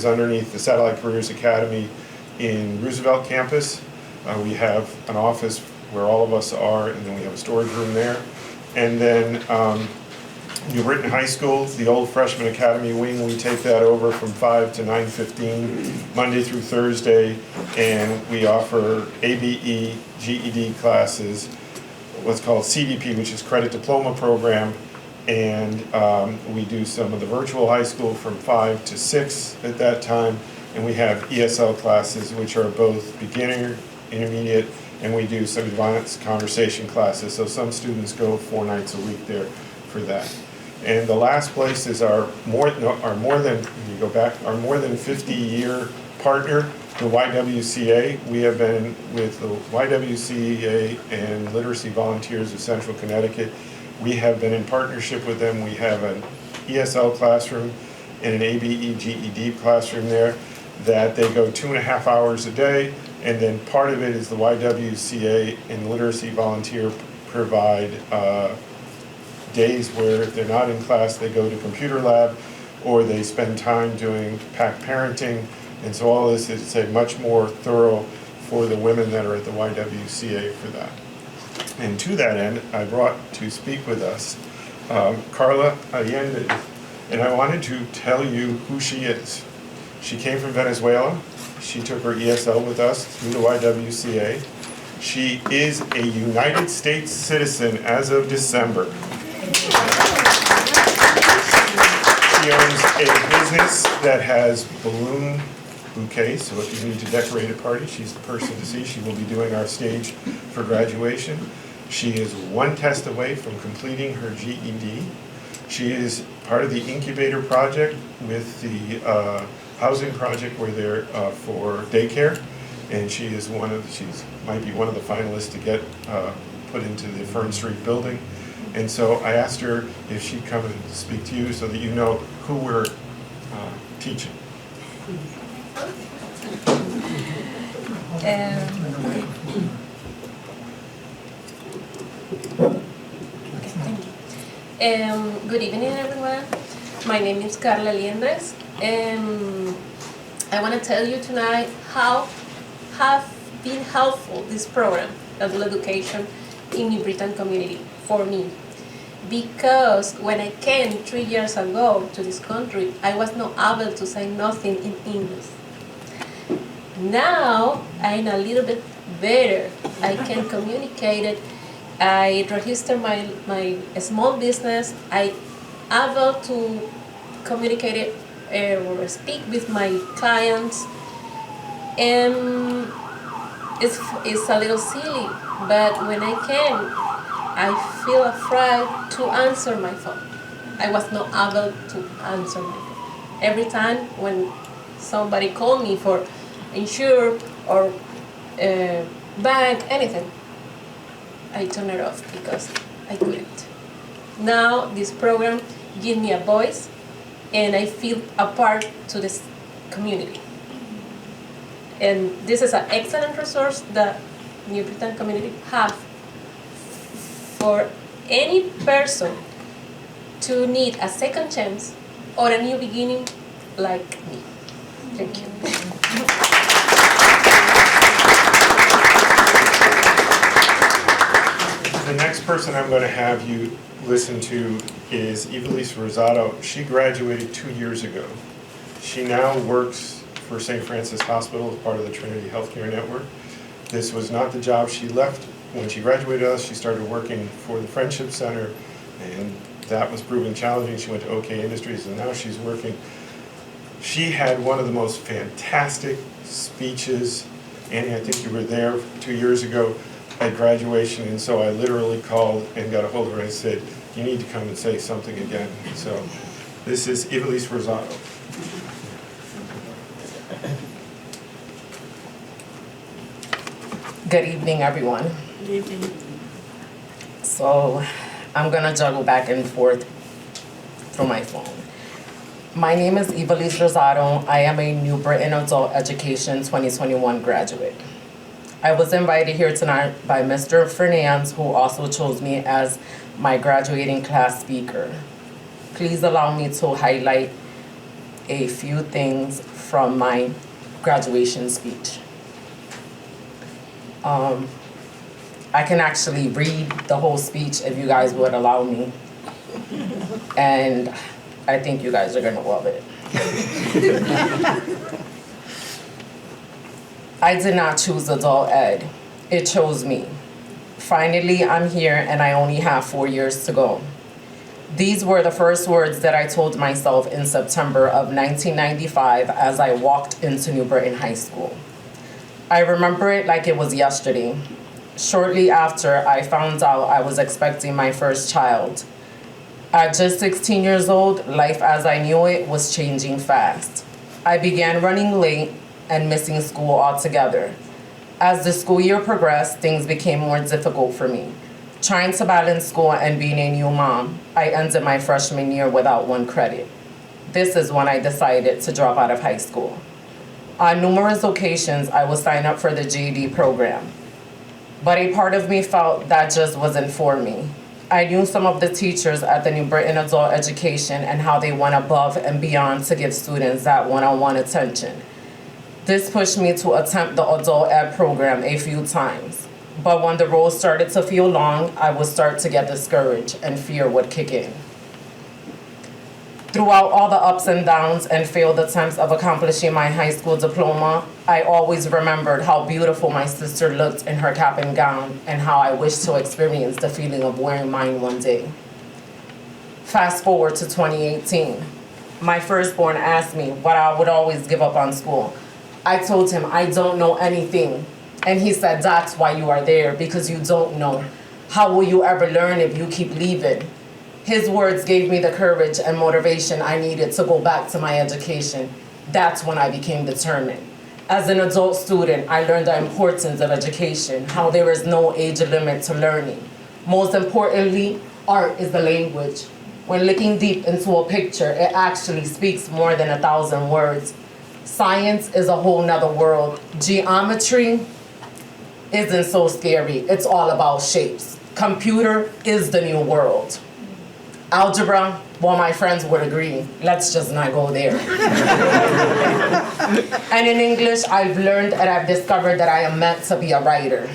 S20: underneath the Satellite Careers Academy in Roosevelt campus. We have an office where all of us are, and then we have a storage room there. And then New Britain High School, the old freshman academy wing, we take that over from 5 to 9:15, Monday through Thursday, and we offer ABE, GED classes, what's called CDP, which is Credit Diploma Program, and we do some of the virtual high school from 5 to 6 at that time, and we have ESL classes, which are both beginner, intermediate, and we do some advanced conversation classes, so some students go 4 nights a week there for that. And the last place is our more than 50-year partner, the YWCA. We have been with the YWCA and Literacy Volunteers of Central Connecticut. We have been in partnership with them. We have an ESL classroom and an ABE GED classroom there that they go 2.5 hours a day, and then part of it is the YWCA and Literacy Volunteer provide days where if they're not in class, they go to computer lab or they spend time doing pack parenting. And so all this is much more thorough for the women that are at the YWCA for that. And to that end, I brought to speak with us Carla Allende, and I wanted to tell you who she is. She came from Venezuela. She took her ESL with us through the YWCA. She is a United States citizen as of December. She owns a business that has balloon bouquets, so if you need to decorate a party, she's the person to see. She will be doing our stage for graduation. She is 1 test away from completing her GED. She is part of the incubator project with the housing project where they're for daycare, and she is might be one of the finalists to get put into the Fern Street building. And so I asked her if she'd come and speak to you so that you know who we're teaching.
S21: Good evening, everyone. My name is Carla Liendres, and I want to tell you tonight how have been helpful this program, adult education in New Britain community for me. Because when I came 3 years ago to this country, I was not able to say nothing in English. Now I'm a little bit better. I can communicate it. I register my small business. I able to communicate it or speak with my clients. And it's a little silly, but when I came, I feel afraid to answer my phone. I was not able to answer my phone. Every time when somebody called me for insurance or bank, anything, I turn it off because I couldn't. Now this program gives me a voice and I feel a part to this community. And this is an excellent resource that New Britain community have for any person to need a second chance or a new beginning like me. Thank you.
S20: The next person I'm going to have you listen to is Evelise Rosado. She graduated 2 years ago. She now works for St. Francis Hospital as part of the Trinity Healthcare Network. This was not the job she left when she graduated us, she started working for the Friendship Center, and that was proven challenging. She went to OK Industries, and now she's working. She had one of the most fantastic speeches. Annie, I think you were there 2 years ago at graduation, and so I literally called and got a hold of her and said, you need to come and say something again. So this is Ivelisse Rosado.
S1: Good evening, everyone.
S2: Good evening.
S1: So I'm gonna juggle back and forth through my phone. My name is Ivelisse Rosado. I am a New Britain Adult Education 2021 graduate. I was invited here tonight by Mr. Fernandez, who also chose me as my graduating class speaker. Please allow me to highlight a few things from my graduation speech. I can actually read the whole speech if you guys would allow me. And I think you guys are gonna love it. I did not choose adult ed. It chose me. Finally, I'm here and I only have 4 years to go. These were the first words that I told myself in September of 1995 as I walked into New Britain High School. I remember it like it was yesterday. Shortly after, I found out I was expecting my first child. At just 16 years old, life as I knew it was changing fast. I began running late and missing school altogether. As the school year progressed, things became more difficult for me. Trying to balance school and being a new mom, I ended my freshman year without 1 credit. This is when I decided to drop out of high school. On numerous occasions, I would sign up for the GED program, but a part of me felt that just wasn't for me. I knew some of the teachers at the New Britain Adult Education and how they went above and beyond to give students that one-on-one attention. This pushed me to attempt the adult ed program a few times, but when the road started to feel long, I would start to get discouraged and fear would kick in. Throughout all the ups and downs and failed attempts of accomplishing my high school diploma, I always remembered how beautiful my sister looked in her cap and gown and how I wished to experience the feeling of wearing mine one day. Fast forward to 2018. My firstborn asked me what I would always give up on school. I told him I don't know anything. And he said, that's why you are there, because you don't know. How will you ever learn if you keep leaving? His words gave me the courage and motivation I needed to go back to my education. That's when I became determined. As an adult student, I learned the importance of education, how there is no age limit to learning. Most importantly, art is the language. When looking deep into a picture, it actually speaks more than 1,000 words. Science is a whole nother world. Geometry isn't so scary. It's all about shapes. Computer is the new world. Algebra, well, my friends would agree. Let's just not go there. And in English, I've learned and I've discovered that I am meant to be a writer.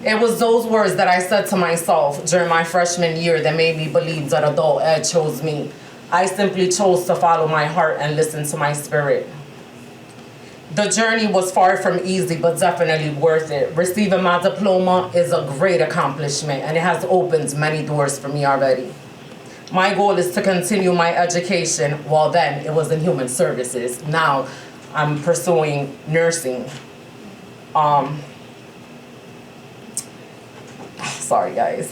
S1: It was those words that I said to myself during my freshman year that made me believe that adult ed chose me. I simply chose to follow my heart and listen to my spirit. The journey was far from easy, but definitely worth it. Receiving my diploma is a great accomplishment, and it has opened many doors for me already. My goal is to continue my education. Well, then it was in human services. Now I'm pursuing nursing. Sorry, guys.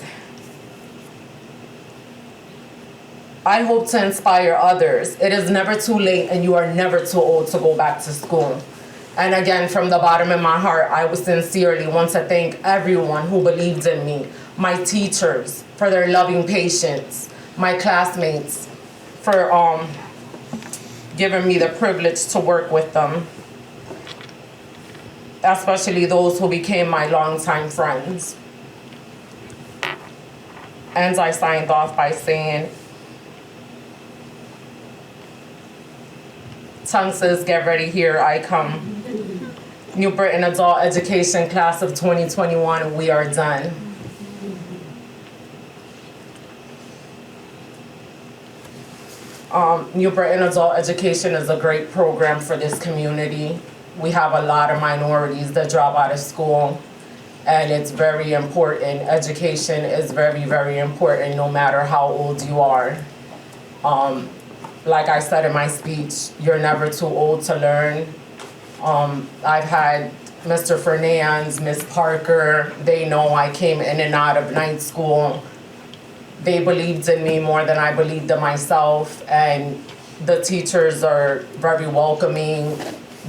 S1: I hope to inspire others. It is never too late and you are never too old to go back to school. And again, from the bottom of my heart, I would sincerely want to thank everyone who believed in me, my teachers for their loving patience, my classmates for giving me the privilege to work with them, especially those who became my longtime friends. And I signed off by saying, Tongues, get ready, here I come. New Britain Adult Education Class of 2021, we are done. New Britain Adult Education is a great program for this community. We have a lot of minorities that drop out of school. and it's very important. Education is very, very important no matter how old you are. Like I said in my speech, you're never too old to learn. I've had Mr. Fernandez, Miss Parker, they know I came in and out of night school. They believed in me more than I believed in myself, and the teachers are very welcoming,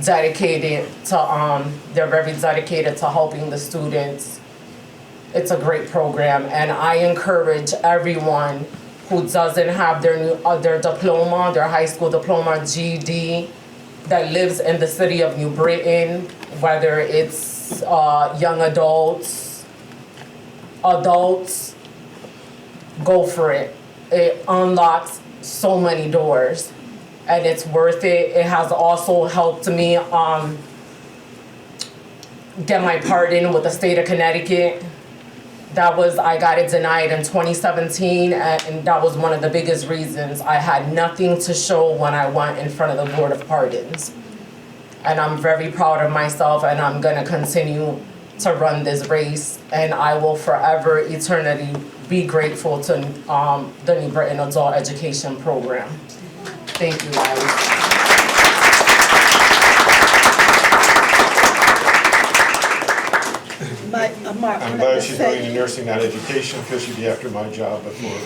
S1: dedicated to, they're very dedicated to helping the students. It's a great program, and I encourage everyone who doesn't have their diploma, their high school diploma, GED, that lives in the city of New Britain, whether it's young adults, go for it. It unlocks so many doors, and it's worth it. It has also helped me get my pardon with the state of Connecticut. I got it denied in 2017, and that was one of the biggest reasons. I had nothing to show when I went in front of the Board of Pardons. And I'm very proud of myself, and I'm gonna continue to run this race, and I will forever, eternity, be grateful to the New Britain Adult Education Program. Thank you, guys.
S4: Mark,
S20: I'm glad she's going to nursing, not education, because she'd be after my job before.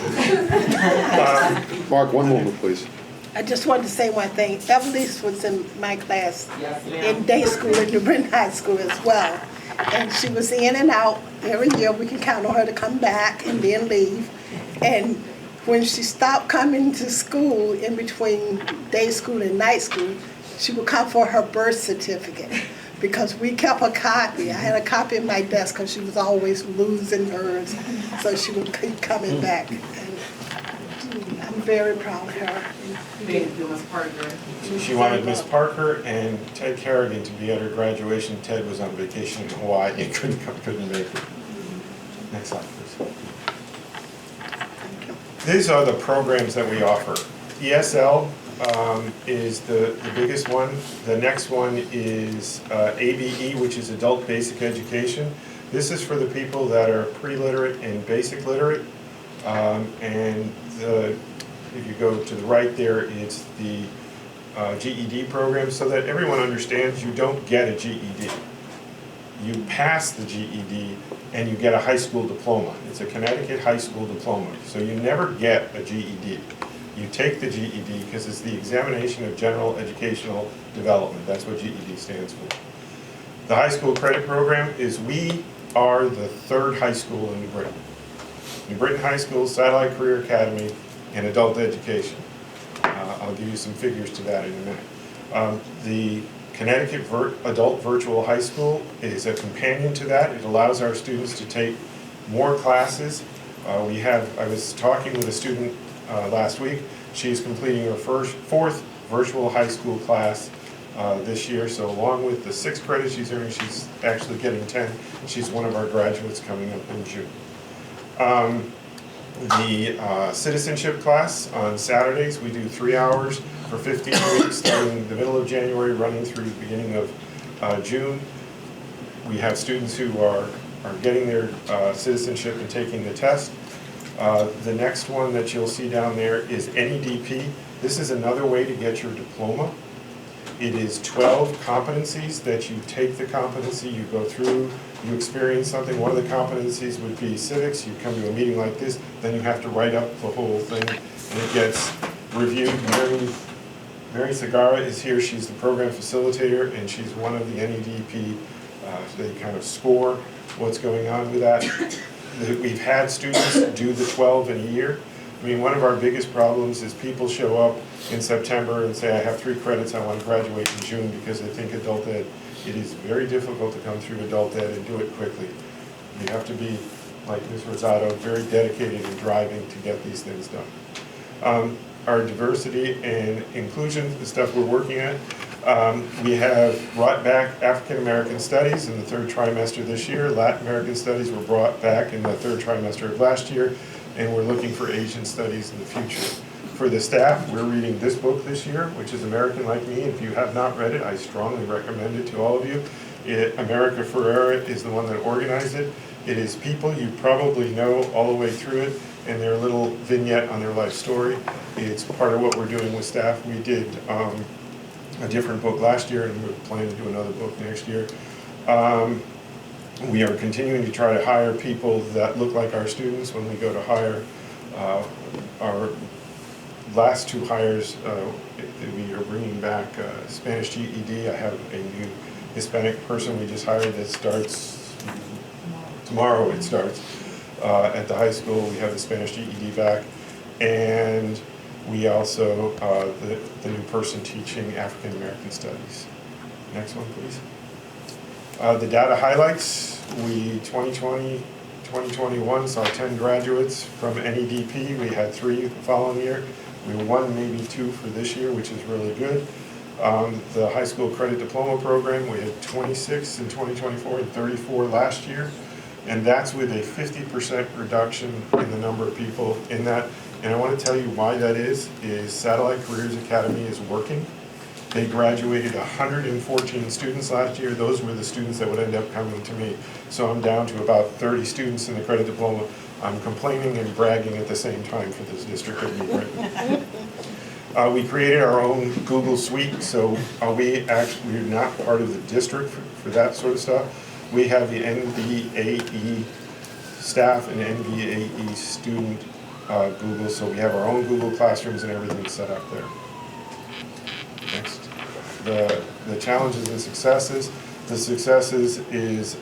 S5: Mark, one moment, please.
S4: I just wanted to say one thing. Evelise was in my class in day school at New Britain High School as well. And she was in and out every year. We can count on her to come back and then leave. And when she stopped coming to school in between day school and night school, she would come for her birth certificate. Because we kept a copy. I had a copy in my desk because she was always losing hers. So she would keep coming back. And I'm very proud of her.
S15: Thank you, Ms. Parker.
S20: She wanted Miss Parker and Ted Kerrigan to be at her graduation. Ted was on vacation in Hawaii and couldn't make it. Next slide, please. These are the programs that we offer. ESL is the biggest one. The next one is ABE, which is Adult Basic Education. This is for the people that are pre-literate and basic literate. If you go to the right there, it's the GED program, so that everyone understands you don't get a GED. You pass the GED and you get a high school diploma. It's a Connecticut high school diploma, so you never get a GED. You take the GED because it's the Examination of General Educational Development. That's what GED stands for. The high school credit program is we are the third high school in New Britain. New Britain High School, Satellite Career Academy, and Adult Education. I'll give you some figures to that in a minute. The Connecticut Adult Virtual High School is a companion to that. It allows our students to take more classes. I was talking with a student last week. She's completing her fourth virtual high school class this year. So along with the 6 credits she's earning, she's actually getting 10. She's one of our graduates coming up in June. The citizenship class on Saturdays, we do 3 hours for 15 weeks, starting the middle of January, running through the beginning of June. We have students who are getting their citizenship and taking the test. The next one that you'll see down there is NEDP. This is another way to get your diploma. It is 12 competencies that you take the competency, you go through, you experience something. One of the competencies would be civics. You come to a meeting like this, then you have to write up the whole thing, and it gets reviewed. Mary Sagara is here. She's the program facilitator, and she's one of the NEDP. They kind of score what's going on with that. We've had students do the 12 in a year. I mean, one of our biggest problems is people show up in September and say, I have 3 credits, I want to graduate in June because they think adult ed. It is very difficult to come through adult ed and do it quickly. You have to be, like Ms. Rosado, very dedicated in driving to get these things done. Our diversity and inclusion, the stuff we're working at, we have brought back African American studies in the 3rd trimester this year. Latin American studies were brought back in the 3rd trimester of last year, and we're looking for Asian studies in the future. For the staff, we're reading this book this year, which is American Like Me. If you have not read it, I strongly recommend it to all of you. America Ferrera is the one that organized it. It is people you probably know all the way through it, and their little vignette on their life story. It's part of what we're doing with staff. We did a different book last year, and we're planning to do another book next year. We are continuing to try to hire people that look like our students when we go to hire. Our last two hires, we are bringing back Spanish GED. I have a new Hispanic person we just hired that starts tomorrow. It starts at the high school. We have the Spanish GED back, and we also the new person teaching African American Studies. Next one, please. The data highlights, 2020, 2021 saw 10 graduates from NEDP. We had 3 the following year. We won maybe 2 for this year, which is really good. The high school credit diploma program, we had 26 in 2024 and 34 last year. And that's with a 50% reduction in the number of people in that. And I want to tell you why that is Satellite Careers Academy is working. They graduated 114 students last year. Those were the students that would end up coming to me. So I'm down to about 30 students in the credit diploma. I'm complaining and bragging at the same time for this district of New Britain. We created our own Google Suite, so we're not part of the district for that sort of stuff. We have the NVAE staff and NVAE student Google, so we have our own Google Classrooms and everything set up there. Next. The challenges and successes. The successes is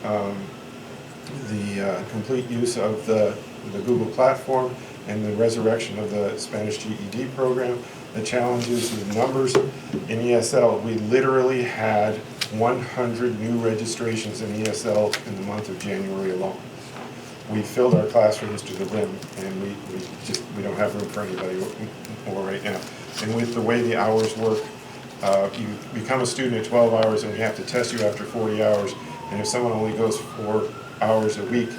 S20: the complete use of the Google platform and the resurrection of the Spanish GED program. The challenges, the numbers in ESL, we literally had 100 new registrations in ESL in the month of January alone. We filled our classrooms to the rim, and we don't have room for anybody more right now. And with the way the hours work, you become a student at 12 hours and we have to test you after 40 hours. And if someone only goes 4 hours a week,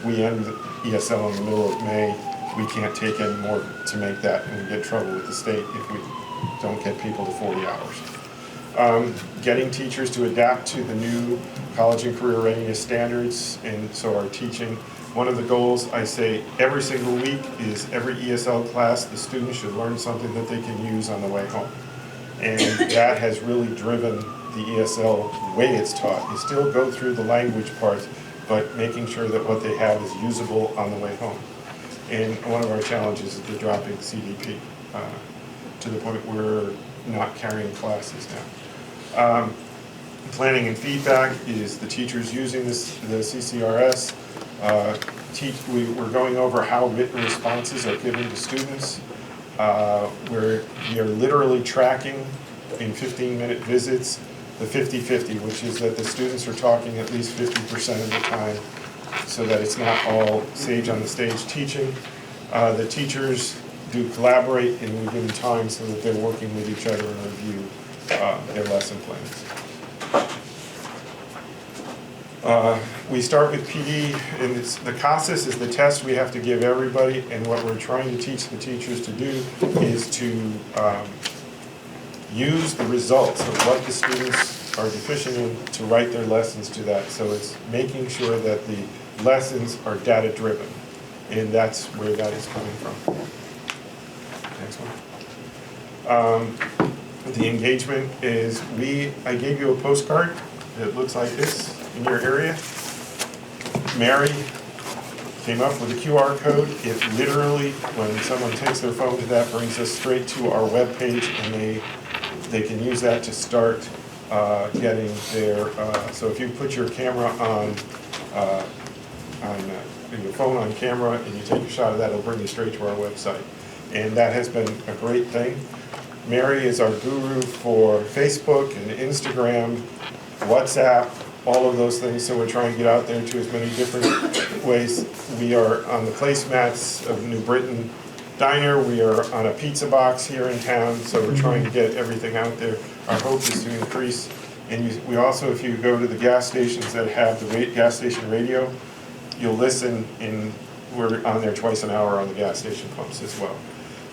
S20: we end ESL in the middle of May. We can't take any more to make that, and we get trouble with the state if we don't get people to 40 hours. Getting teachers to adapt to the new college and career readiness standards, and so our teaching. One of the goals I say every single week is every ESL class, the students should learn something that they can use on the way home. And that has really driven the ESL way it's taught. You still go through the language parts, but making sure that what they have is usable on the way home. And one of our challenges is the dropping CDP to the point where we're not carrying classes now. Planning and feedback is the teachers using the CCRS. We're going over how written responses are given to students. We are literally tracking in 15-minute visits the 50-50, which is that the students are talking at least 50% of the time, so that it's not all sage on the stage teaching. The teachers do collaborate, and we give them time so that they're working with each other and review their lesson plans. We start with PD, and the CASAS is the test we have to give everybody, and what we're trying to teach the teachers to do is to use the results of what the students are deficient in to write their lessons to that. So it's making sure that the lessons are data-driven, and that's where that is coming from. Next one. The engagement is I gave you a postcard that looks like this in your area. Mary came up with a QR code. It literally, when someone takes their phone to that, brings us straight to our webpage, and they can use that to start getting their, so if you put your camera on your phone on camera and you take a shot of that, it'll bring you straight to our website. And that has been a great thing. Mary is our guru for Facebook and Instagram, WhatsApp, all of those things, so we're trying to get out there to as many different ways. We are on the placemats of New Britain Diner. We are on a pizza box here in town, so we're trying to get everything out there. Our hope is to increase. And we also, if you go to the gas stations that have the gas station radio, you'll listen, and we're on there twice an hour on the gas station pumps as well.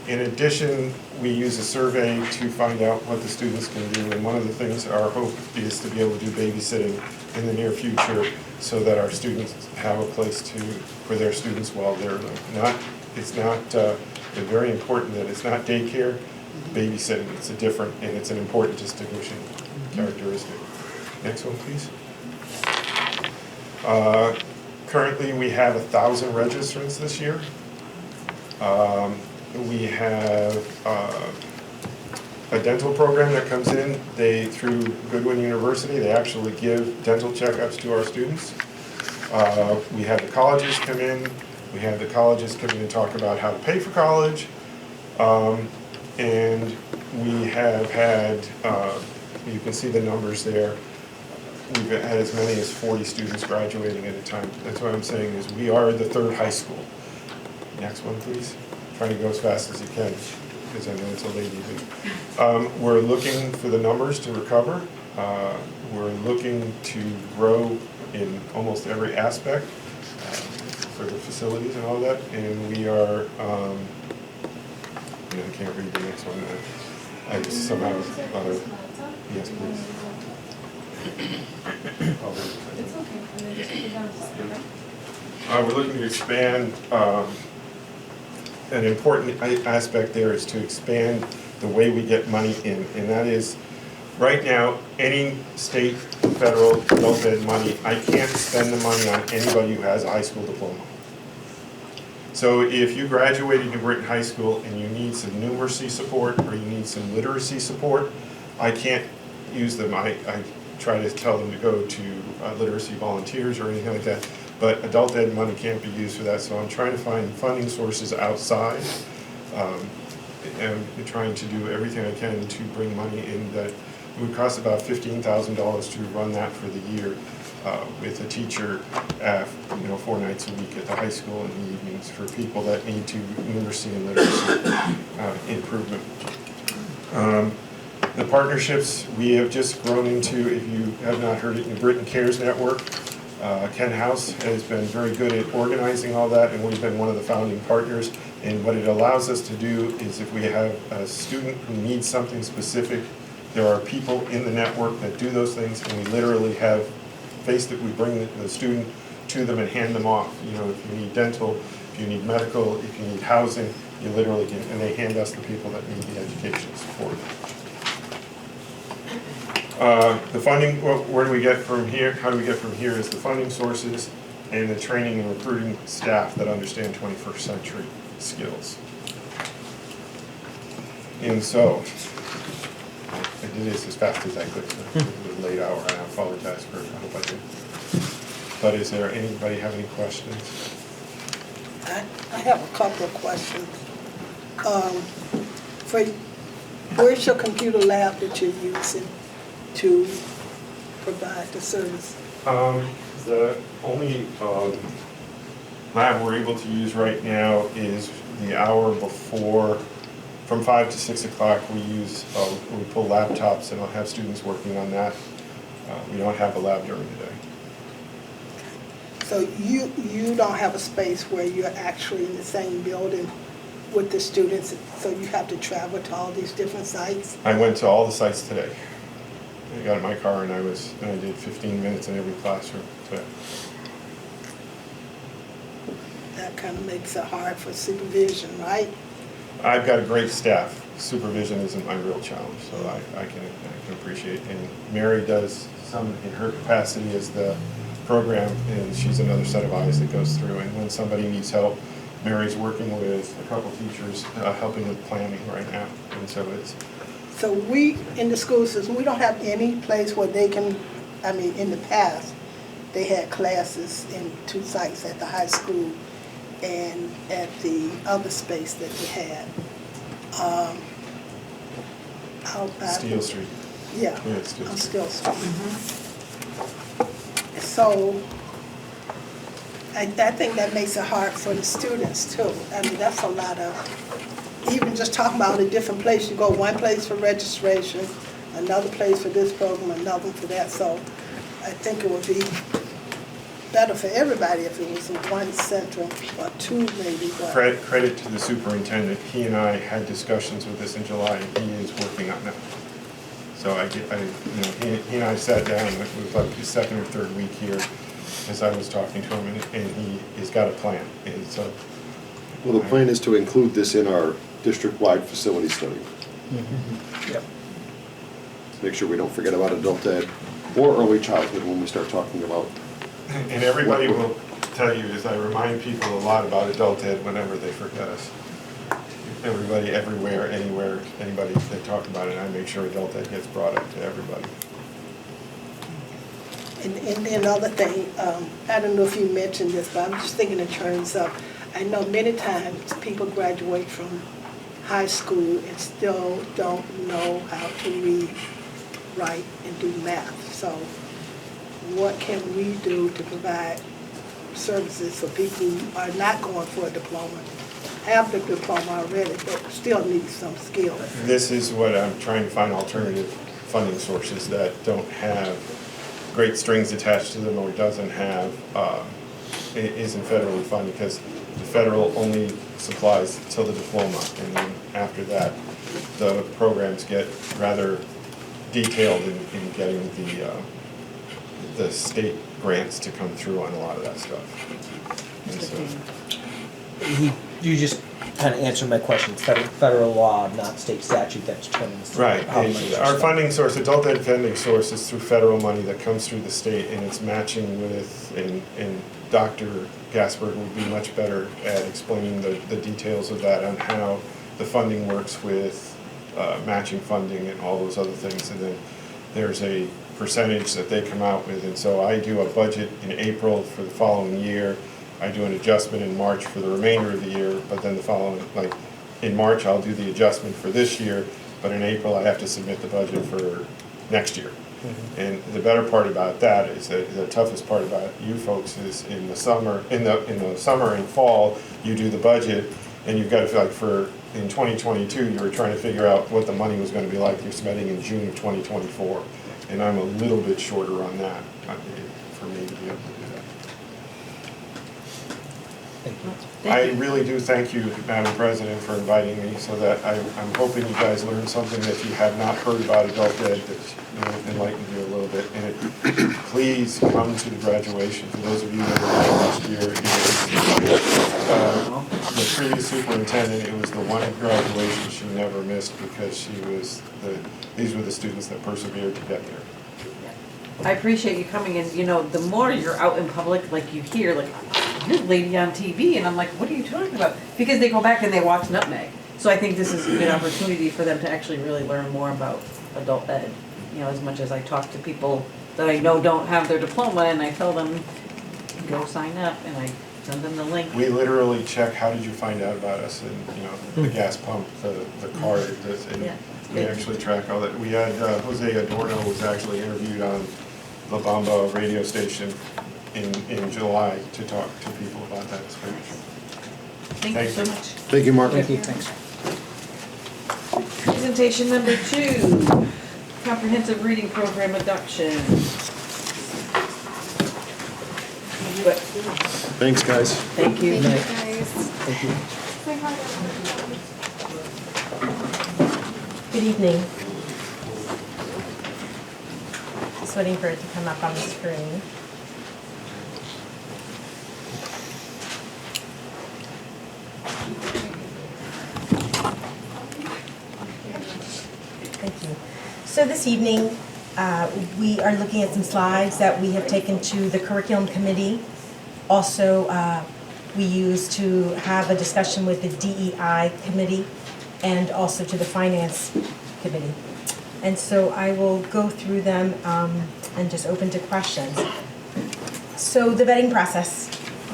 S20: In addition, we use a survey to find out what the students can do, and one of the things, our hope is to be able to do babysitting in the near future so that our students have a place for their students while they're it's very important that it's not daycare, babysitting. It's it's an important distinguishing characteristic. Next one, please. Currently, we have 1,000 registrants this year. We have a dental program that comes in. Through Goodwin University, they actually give dental checkups to our students. We have the colleges come in. We have the colleges come in and talk about how to pay for college. And we have had, you can see the numbers there. We've had as many as 40 students graduating at a time. That's what I'm saying is we are the third high school. Next one, please. Trying to go as fast as you can, because I know it's a late evening. We're looking for the numbers to recover. We're looking to grow in almost every aspect for the facilities and all that. And we are, I can't read the next one. I just somehow, yes, please. We're looking to expand. An important aspect there is to expand the way we get money in, and that is, right now, any state, federal, adult ed money, I can't spend the money on anybody who has a high school diploma. So if you graduated New Britain High School and you need some numeracy support or you need some literacy support, I can't use them. I try to tell them to go to literacy volunteers or anything like that. But adult ed money can't be used for that, so I'm trying to find funding sources outside. And trying to do everything I can to bring money in that it would cost about $15,000 to run that for the year with a teacher 4 nights a week at the high school in the evenings for people that need to numeracy and literacy improvement. The partnerships we have just grown into, if you have not heard it, New Britain Cares Network. Ken House has been very good at organizing all that, and we've been one of the founding partners. And what it allows us to do is if we have a student who needs something specific, there are people in the network that do those things, and we literally have we bring the student to them and hand them off. You know, if you need dental, if you need medical, if you need housing, you literally can, and they hand us the people that need the education support. The funding, where do we get from here? How do we get from here is the funding sources and the training and recruiting staff that understand 21st century skills. And so, I did this as fast as I could. It was a late hour, and I apologize for it. I hope I did. But is there anybody have any questions?
S4: I have a couple of questions. Where's your computer lab that you're using to provide the service?
S20: The only lab we're able to use right now is the hour before, from 5 to 6 o'clock. We pull laptops and I'll have students working on that. We don't have a lab during the day.
S4: So you don't have a space where you're actually in the same building with the students, so you have to travel to all these different sites?
S20: I went to all the sites today. I got in my car and I did 15 minutes in every classroom today.
S4: That kind of makes it hard for supervision, right?
S20: I've got a great staff. Supervision isn't my real challenge, so I can appreciate. And Mary does some in her capacity as the program, and she's another set of eyes that goes through. And when somebody needs help, Mary's working with a couple teachers helping with planning right now. And so it's...
S4: So we, in the school system, we don't have any place where they can, in the past, they had classes in 2 sites at the high school and at the other space that they had.
S20: Steel Street.
S4: Yeah,
S20: Steel
S4: on
S20: Street.
S4: Steel Street. So I think that makes it hard for the students too. That's a lot of, even just talking about a different place. You go one place for registration, another place for this program, another for that. So I think it would be better for everybody if it was one central or two maybe, but.
S20: Credit to the superintendent. He and I had discussions with this in July, and he is working on that. So he and I sat down, it was like his second or third week here, as I was talking to him, and he's got a plan. And so,
S5: Well, the plan is to include this in our district-wide facility study.
S13: Yep.
S5: Make sure we don't forget about adult ed or early childhood when we start talking about.
S20: and everybody will tell you, as I remind people a lot about adult ed whenever they forget us. Everybody, everywhere, anywhere, anybody, they talk about it, I make sure adult ed gets brought up to everybody.
S4: And another thing, I don't know if you mentioned this, but I'm just thinking in terms of, I know many times people graduate from high school and still don't know how to read, write, and do math. So what can we do to provide services for people who are not going for a diploma, have the diploma already, but still need some skill?
S20: This is what I'm trying to find alternative funding sources that don't have great strings attached to them or doesn't have, isn't federally funded, because the federal only supplies till the diploma, and then after that, the programs get rather detailed in getting the state grants to come through on a lot of that stuff. And so,
S13: You just kind of answered my question. It's federal law, not state statute, that determines
S20: right,
S13: how
S20: and
S13: money is
S20: our
S13: spent.
S20: funding source, adult ed funding source, is through federal money that comes through the state, and it's matching with, and Dr. Gasper will be much better at explaining the details of that, on how the funding works with matching funding and all those other things. And then there's a percentage that they come out with, and so I do a budget in April for the following year. I do an adjustment in March for the remainder of the year, but then the following, like in March, I'll do the adjustment for this year, but in April, I have to submit the budget for next year. And the better part about that is that the toughest part about you folks is in the summer, in the summer and fall, you do the budget, and you've got to feel like in 2022, you were trying to figure out what the money was going to be like you're spending in June of 2024, and I'm a little bit shorter on that for me to be able to do that. I really do thank you, Madam President, for inviting me, so that I'm hoping you guys learned something that you have not heard about adult ed, that enlightened you a little bit. And please come to the graduation. For those of you that were there last year, the previous superintendent, it was the one graduation she never missed, because these were the students that persevered to get there.
S2: I appreciate you coming in. You know, the more you're out in public, like you hear, like, this lady on TV, and I'm like, what are you talking about? Because they go back and they watch Nutmeg. So I think this is a good opportunity for them to actually really learn more about adult ed. You know, as much as I talk to people that I know don't have their diploma, and I tell them, go sign up, and I send them the link.
S20: We literally check, how did you find out about us, and, you know, the gas pump, the card, and we actually track all that. We had Jose Adorno was actually interviewed on La Bamba radio station in July to talk to people about that experience.
S2: Thank you so much.
S5: Thank you, Mark.
S13: Thank you. Thanks.
S2: Presentation number 2, comprehensive reading program adoption.
S5: Thanks, guys.
S2: Thank you.
S13: Good night.
S11: Thank you.
S13: Thank you.
S11: Good evening. Just waiting for it to come up on the screen. Thank you. So this evening, we are looking at some slides that we have taken to the curriculum committee. Also, we used to have a discussion with the DEI committee and also to the finance committee. And so I will go through them and just open to questions. So the vetting process.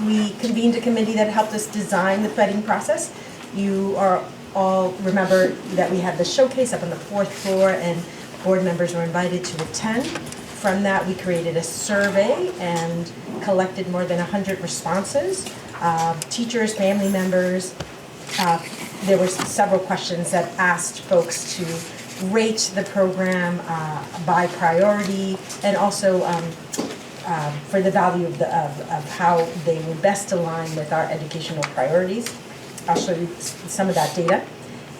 S11: We convened a committee that helped us design the vetting process. You are all remember that we had the showcase up on the 4th floor, and board members were invited to attend. From that, we created a survey and collected more than 100 responses. Teachers, family members, there were several questions that asked folks to rate the program by priority, and also
S3: for the value of how they will best align with our educational priorities. I'll show you some of that data.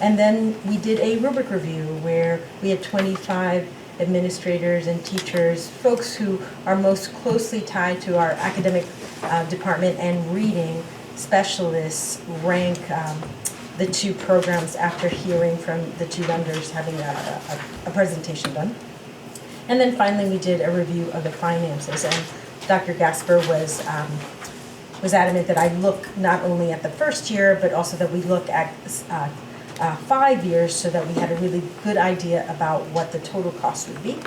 S3: And then we did a rubric review where we had 25 administrators and teachers, folks who are most closely tied to our academic department and reading specialists, rank the two programs after hearing from the two vendors having a presentation done. And then finally, we did a review of the finances, and Dr. Gasper was adamant that I look not only at the first year, but also that we look at 5 years so that we had a really good idea about what the total cost would be.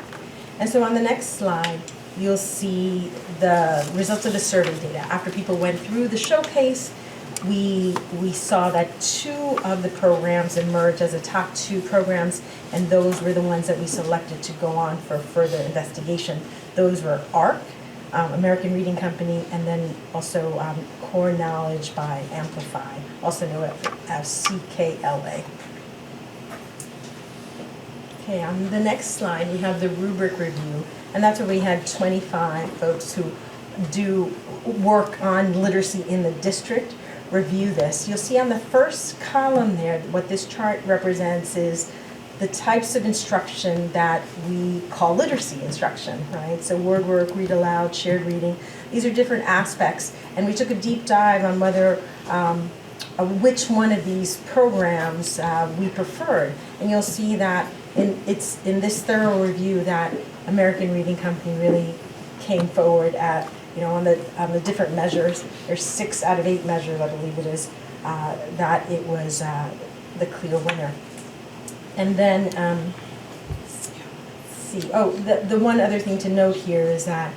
S3: And so on the next slide, you'll see the results of the survey data. After people went through the showcase, we saw that 2 of the programs emerged as the top 2 programs, and those were the ones that we selected to go on for further investigation. Those were ARC, American Reading Company, and then also Core Knowledge by Amplify, also known as CKLA. Okay, on the next slide, we have the rubric review, and that's where we had 25 folks who do work on literacy in the district review this. You'll see on the first column there, what this chart represents is the types of instruction that we call literacy instruction, right? So word work, read aloud, shared reading, these are different aspects. And we took a deep dive on whether, which one of these programs we preferred. And you'll see that in this thorough review that American Reading Company really came forward at, on the different measures. There's 6 out of 8 measures, I believe it is, that it was the clear winner. And then, the one other thing to note here is that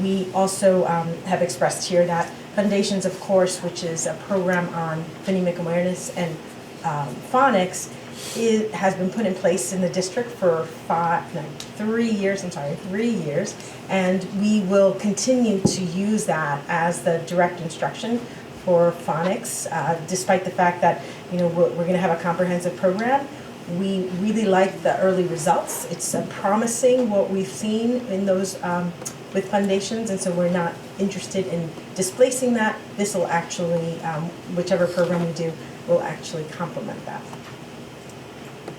S3: we also have expressed here that Foundations of Course, which is a program on phonemic awareness and phonics, has been put in place in the district for 3 years, and we will continue to use that as the direct instruction for phonics, despite the fact that we're going to have a comprehensive program. We really like the early results. It's promising what we've seen in those with foundations, and so we're not interested in displacing that. This will actually, whichever program we do, will actually complement that.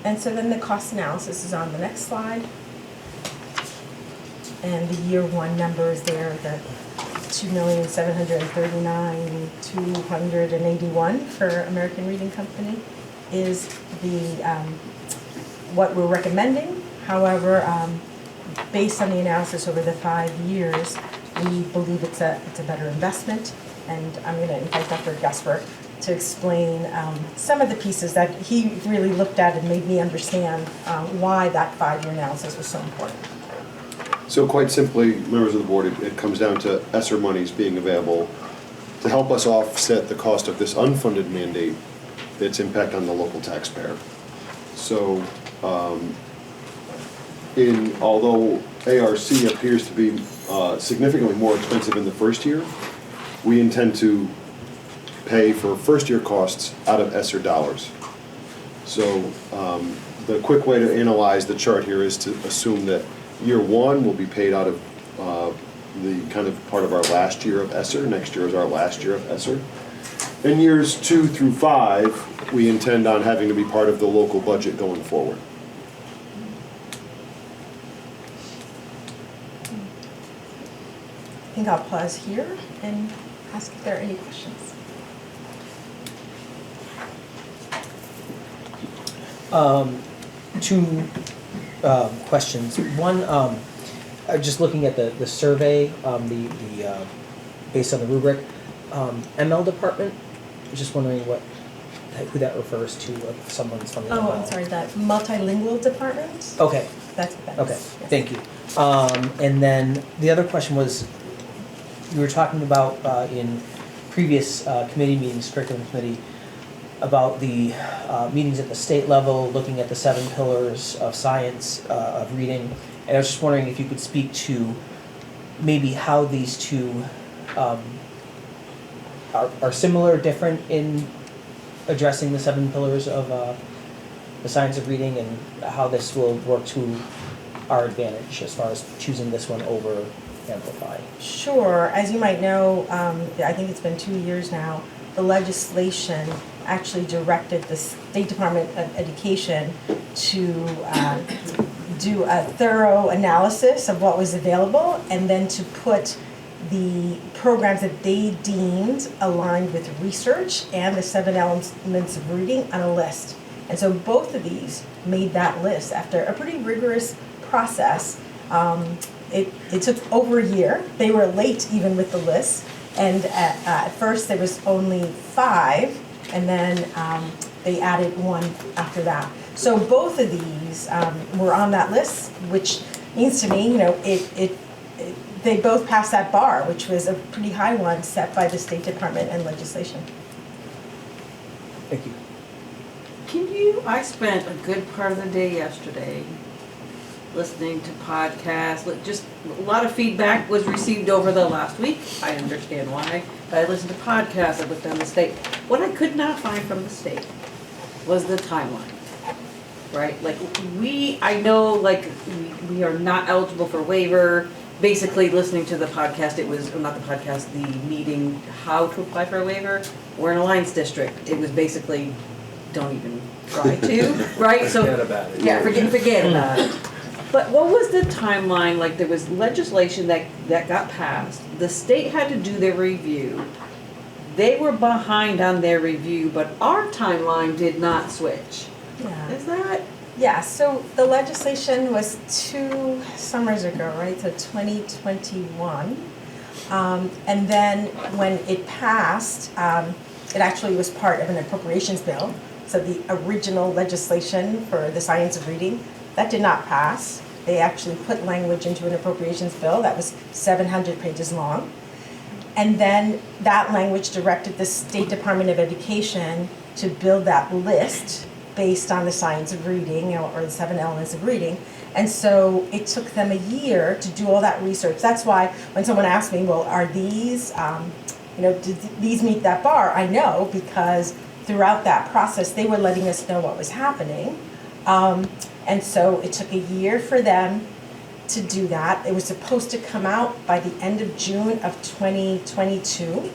S3: And so then the cost analysis is on the next slide. And the year 1 numbers there, the $2,739,281 for American Reading Company is the what we're recommending. However, based on the analysis over the 5 years, we believe it's a better investment. And I'm going to invite Dr. Gasper to explain some of the pieces that he really looked at and made me understand why that 5-year analysis was so important.
S5: So quite simply, members of the board, it comes down to ESSER monies being available to help us offset the cost of this unfunded mandate, its impact on the local taxpayer. So although ARC appears to be significantly more expensive in the first year, we intend to pay for first-year costs out of ESSER dollars. So the quick way to analyze the chart here is to assume that year 1 will be paid out of the kind of part of our last year of ESSER. Next year is our last year of ESSER. In years 2 through 5, we intend on having to be part of the local budget going forward.
S3: I think I'll pause here and ask if there are any questions.
S13: Two questions. One, just looking at the survey, based on the rubric, ML department. Just wondering who that refers to. If someone's from the ML.
S3: I'm sorry. That multilingual department.
S13: Okay.
S3: That's what that
S13: okay.
S3: is. Yes.
S13: Thank you. And then the other question was, you were talking about in previous committee meetings, curriculum committee, about the meetings at the state level, looking at the 7 pillars of science, of reading. And I was just wondering if you could speak to maybe how these two are similar, different in addressing the 7 pillars of the science of reading, and how this will work to our advantage as far as choosing this one over amplify?
S3: Sure. As you might know, I think it's been 2 years now, the legislation actually directed the State Department of Education to do a thorough analysis of what was available and then to put the programs that they deemed aligned with research and the 7 elements of reading on a list. And so both of these made that list after a pretty rigorous process. It took over a year. They were late even with the list. And at first there was only 5, and then they added 1 after that. So both of these were on that list, which means to me, they both passed that bar, which was a pretty high one set by the State Department and legislation.
S13: Thank you.
S2: I spent a good part of the day yesterday listening to podcasts, just a lot of feedback was received over the last week. I understand why, but I listened to podcasts, I looked on the state. What I could not find from the state was the timeline, right? I know we are not eligible for waiver. Basically, listening to the podcast, it was, or not the podcast, the meeting, how to apply for a waiver. We're in Alliance District. It was basically, don't even try to, right? So
S19: Forget about it.
S2: yeah, forget about it. But what was the timeline? Like, there was legislation that got passed. The state had to do their review. They were behind on their review, but our timeline did not switch.
S3: Yeah.
S2: Is that?
S3: Yeah, so the legislation was 2 summers ago, right? So 2021. And then when it passed, it actually was part of an appropriations bill. So the original legislation for the science of reading, that did not pass. They actually put language into an appropriations bill that was 700 pages long. And then that language directed the State Department of Education to build that list based on the science of reading or the 7 elements of reading. And so it took them a year to do all that research. That's why when someone asked me, well, are these, did these meet that bar? I know, because throughout that process, they were letting us know what was happening. And so it took a year for them to do that. It was supposed to come out by the end of June of 2022.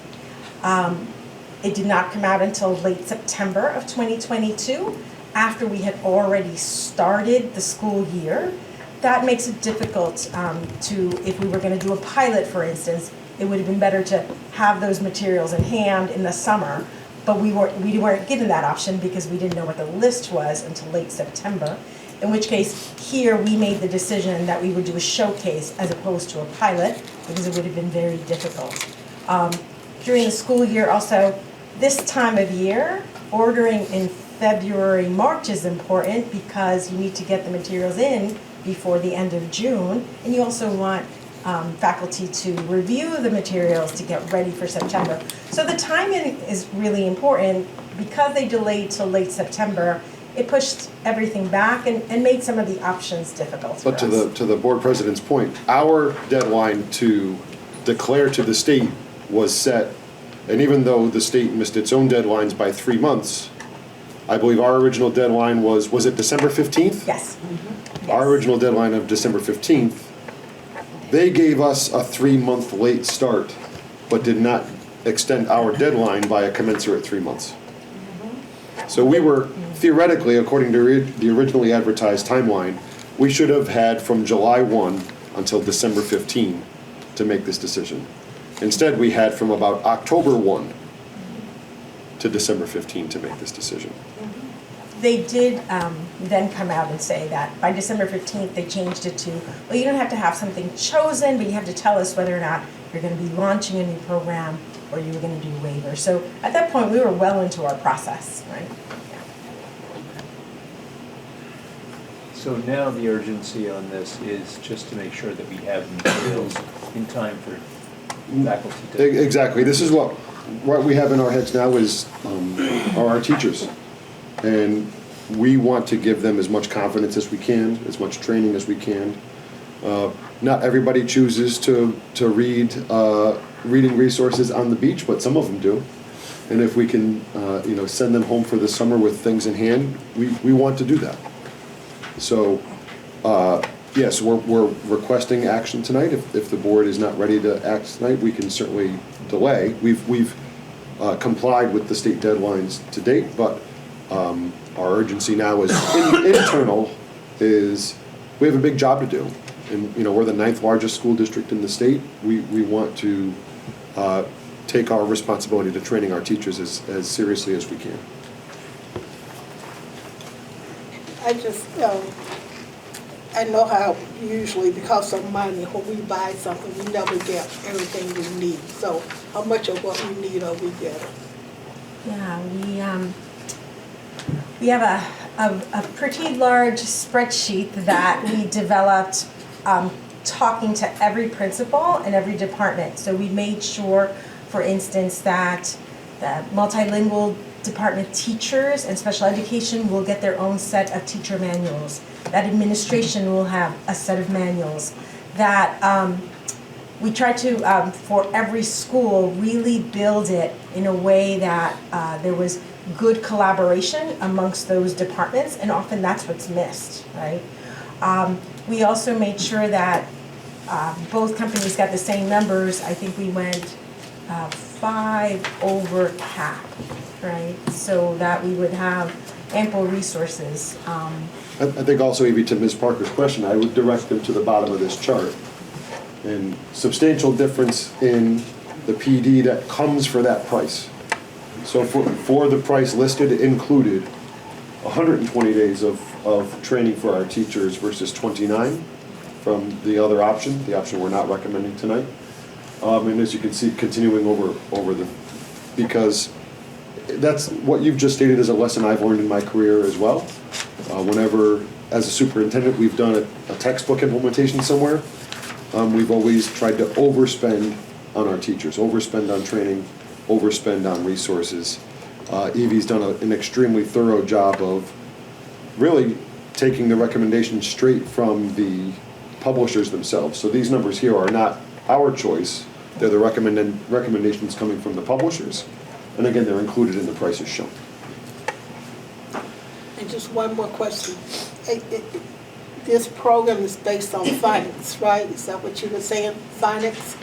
S3: It did not come out until late September of 2022, after we had already started the school year. That makes it difficult if we were going to do a pilot, for instance, it would have been better to have those materials in hand in the summer. But we weren't given that option because we didn't know what the list was until late September. In which case, here we made the decision that we would do a showcase as opposed to a pilot, because it would have been very difficult. During the school year also, this time of year, ordering in February, March is important because you need to get the materials in before the end of June, and you also want faculty to review the materials to get ready for September. So the timing is really important. Because they delayed till late September, it pushed everything back and made some of the options difficult for us.
S5: But to the board president's point, our deadline to declare to the state was set, and even though the state missed its own deadlines by 3 months, I believe our original deadline was it December 15th?
S3: Yes. Mm-hmm.
S5: Our original deadline of December 15th, they gave us a 3-month late start, but did not extend our deadline by a commensurate 3 months. So we were, theoretically, according to the originally advertised timeline, we should have had from July 1 until December 15 to make this decision. Instead, we had from about October 1 to December 15 to make this decision.
S3: They did then come out and say that by December 15th, they changed it to, well, you don't have to have something chosen, but you have to tell us whether or not you're going to be launching a new program or you were going to do a waiver. So at that point, we were well into our process, right? Yeah.
S19: So now the urgency on this is just to make sure that we have materials in time for faculty to...
S5: Exactly. This is what we have in our heads now is are our teachers. And we want to give them as much confidence as we can, as much training as we can. Not everybody chooses to read reading resources on the beach, but some of them do. And if we can, send them home for the summer with things in hand, we want to do that. So, Yes, we're requesting action tonight. If the board is not ready to act tonight, we can certainly delay. We've complied with the state deadlines to date, but our urgency now is internal. We have a big job to do, and we're the 9th largest school district in the state. We want to take our responsibility to training our teachers as seriously as we can.
S4: I know how usually because of money, when we buy something, we never get everything we need. So how much of what we need are we getting?
S3: Yeah, we have a pretty large spreadsheet that we developed talking to every principal and every department. So we made sure, for instance, that the multilingual department teachers and special education will get their own set of teacher manuals. That administration will have a set of manuals. That we try to, for every school, really build it in a way that there was good collaboration amongst those departments, and often that's what's missed, right? We also made sure that both companies got the same numbers. I think we went 5 over cap, right? So that we would have ample resources.
S5: I think also, Evie, to Ms. Parker's question, I would direct them to the bottom of this chart. And substantial difference in the PD that comes for that price. So for the price listed, it included 120 days of training for our teachers versus 29 from the other option, the option we're not recommending tonight. And as you can see, continuing over because that's what you've just stated is a lesson I've learned in my career as well. Whenever, as a superintendent, we've done a textbook implementation somewhere, we've always tried to overspend on our teachers, overspend on training, overspend on resources. Evie's done an extremely thorough job of really taking the recommendations straight from the publishers themselves. So these numbers here are not our choice. They're the recommendations coming from the publishers. And again, they're included in the prices shown.
S4: And just one more question. This program is based on phonics, right? Is that what you were saying, phonics?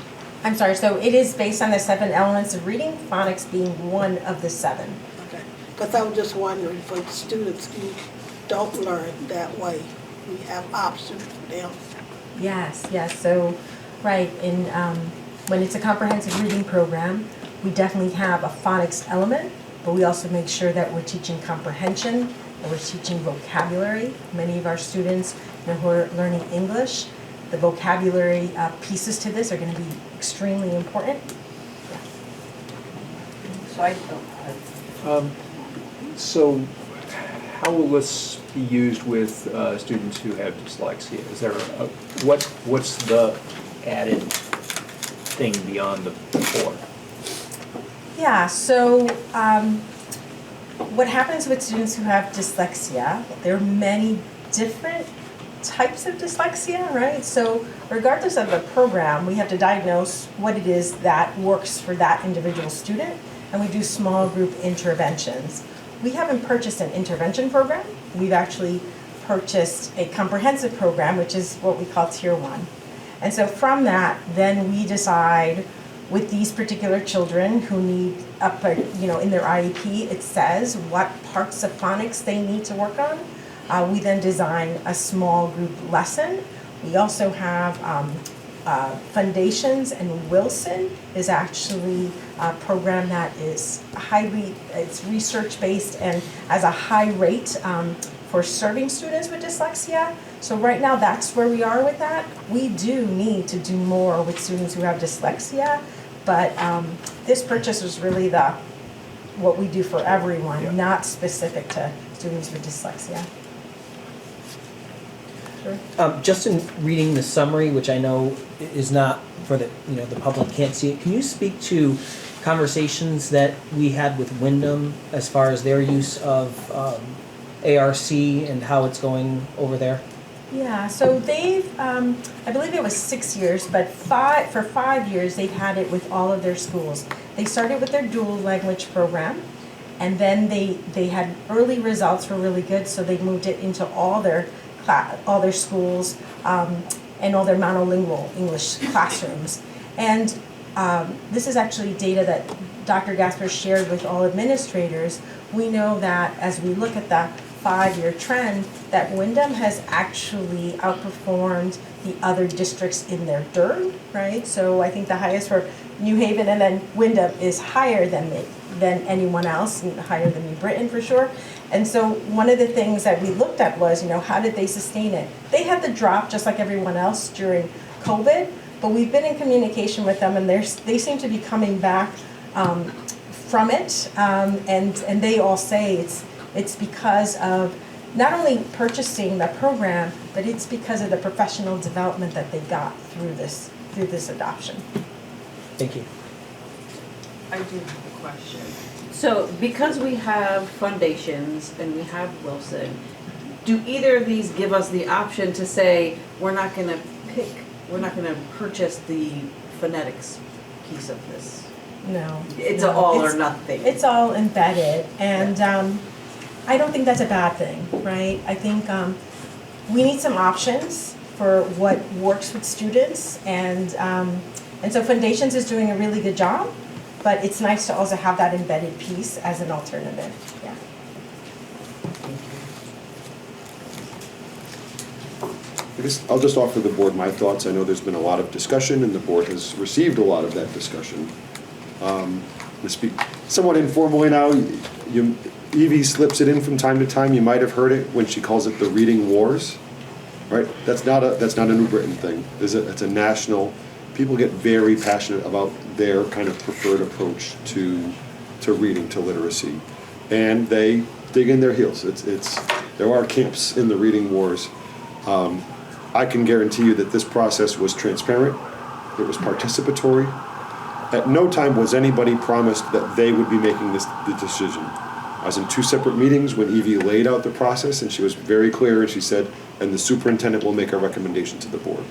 S3: I'm sorry, so it is based on the 7 elements of reading, phonics being one of the 7.
S4: Okay, because I was just wondering, for the students who don't learn that way, we have options for them.
S3: Yes, so, right, when it's a comprehensive reading program, we definitely have a phonics element, but we also make sure that we're teaching comprehension, that we're teaching vocabulary. Many of our students who are learning English, the vocabulary pieces to this are going to be extremely important. Yeah.
S19: So how will this be used with students who have dyslexia? Is there what's the added thing beyond the 4?
S3: Yeah, so what happens with students who have dyslexia, there are many different types of dyslexia, right? So regardless of the program, we have to diagnose what it is that works for that individual student, and we do small group interventions. We haven't purchased an intervention program. We've actually purchased a comprehensive program, which is what we call Tier 1. And so from that, then we decide with these particular children who need in their IEP, it says what parts of phonics they need to work on. We then design a small group lesson. We also have Foundations, and Wilson is actually a program that is it's research-based and has a high rate for serving students with dyslexia. So right now, that's where we are with that. We do need to do more with students who have dyslexia, but this purchase was really what we do for everyone, not specific to students with dyslexia. Sure.
S13: Just in reading the summary, which I know is not for the public can't see it, can you speak to conversations that we had with Wyndham as far as their use of ARC and how it's going over there?
S3: Yeah, so they've, I believe it was 6 years, but for 5 years they've had it with all of their schools. They started with their dual language program, and then they had early results were really good, so they moved it into all their all their schools and all their monolingual English classrooms. And this is actually data that Dr. Gasper shared with all administrators. We know that as we look at the 5-year trend, that Wyndham has actually outperformed the other districts in their DERG, right? So I think the highest for New Haven, and then Wyndham is higher than anyone else, and higher than New Britain for sure. And so one of the things that we looked at was, how did they sustain it? They had the drop just like everyone else during COVID, but we've been in communication with them, and they seem to be coming back from it. And they all say it's because of not only purchasing the program, but it's because of the professional development that they got through this adoption.
S13: Thank you.
S2: I do have a question. So because we have foundations and we have Wilson, do either of these give us the option to say, we're not gonna purchase the phonetics piece of this?
S3: No.
S2: It's
S3: no,
S2: all or nothing.
S3: It's all embedded, and I don't think that's a bad thing, right? I think we need some options for what works with students, and so Foundations is doing a really good job, but it's nice to also have that embedded piece as an alternative. Yeah.
S5: I guess I'll just offer the board my thoughts. I know there's been a lot of discussion, and the board has received a lot of that discussion. To speak somewhat informally now, Evie slips it in from time to time. You might have heard it when she calls it the reading wars, right? That's not a New Britain thing. It's a national. People get very passionate about their kind of preferred approach to reading, to literacy, and they dig in their heels. There are camps in the reading wars. I can guarantee you that this process was transparent. It was participatory. At no time was anybody promised that they would be making the decision. I was in 2 separate meetings when Evie laid out the process, and she was very clear, and she said, and the superintendent will make a recommendation to the board.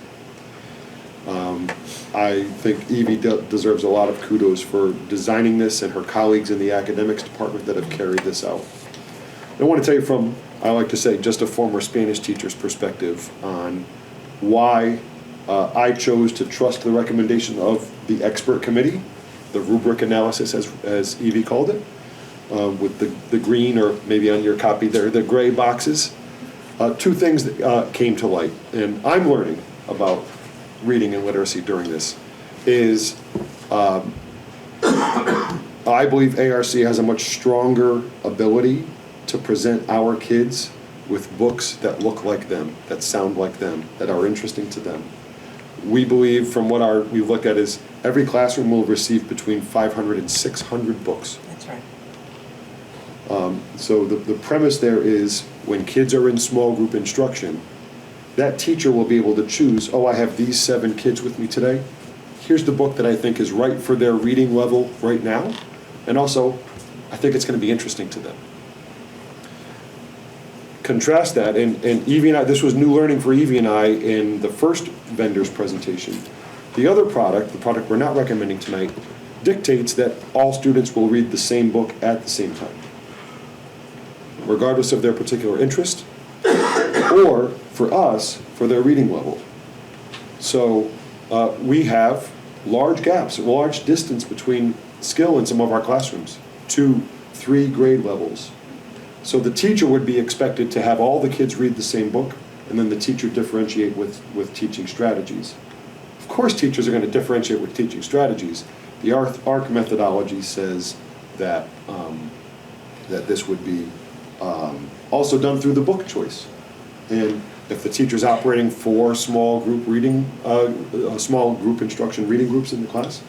S5: I think Evie deserves a lot of kudos for designing this, and her colleagues in the academics department that have carried this out. I want to tell you from, I like to say, just a former Spanish teacher's perspective on why I chose to trust the recommendation of the expert committee, the rubric analysis as Evie called it, with the green, or maybe on your copy there, the gray boxes. 2 things that came to light, and I'm learning about reading and literacy during this, is I believe ARC has a much stronger ability to present our kids with books that look like them, that sound like them, that are interesting to them. We believe, from what we've looked at, is every classroom will receive between 500 and 600 books.
S3: That's right.
S5: So the premise there is, when kids are in small group instruction, that teacher will be able to choose, I have these 7 kids with me today. Here's the book that I think is right for their reading level right now, and also, I think it's going to be interesting to them. Contrast that, and Evie and I, this was new learning for Evie and I in the first vendor's presentation. The other product, the product we're not recommending tonight, dictates that all students will read the same book at the same time, regardless of their particular interest, or, for us, for their reading level. So we have large gaps, large distance between skill in some of our classrooms, 2, 3 grade levels. So the teacher would be expected to have all the kids read the same book, and then the teacher differentiate with teaching strategies. Of course, teachers are going to differentiate with teaching strategies. The ARC methodology says that that this would be also done through the book choice. And if the teacher's operating 4 small group small group instruction reading groups in the class,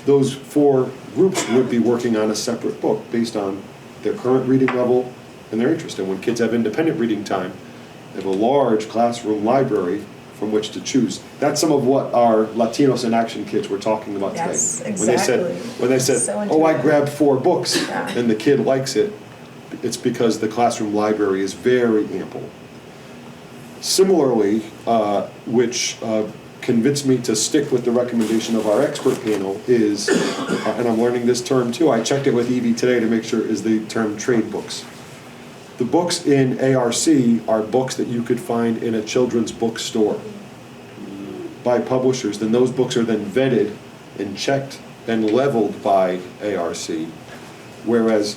S5: those 4 groups would be working on a separate book based on their current reading level and their interest. And when kids have independent reading time, they have a large classroom library from which to choose. That's some of what our Latinos in Action kids were talking about today.
S3: Yes, exactly.
S5: When they said,
S3: So
S5: I grabbed 4 books,
S3: Yeah.
S5: and the kid likes it, it's because the classroom library is very ample. Similarly, which convinced me to stick with the recommendation of our expert panel is, and I'm learning this term too, I checked it with Evie today to make sure, is the term trade books. The books in ARC are books that you could find in a children's bookstore by publishers. Then those books are then vetted and checked and leveled by ARC, whereas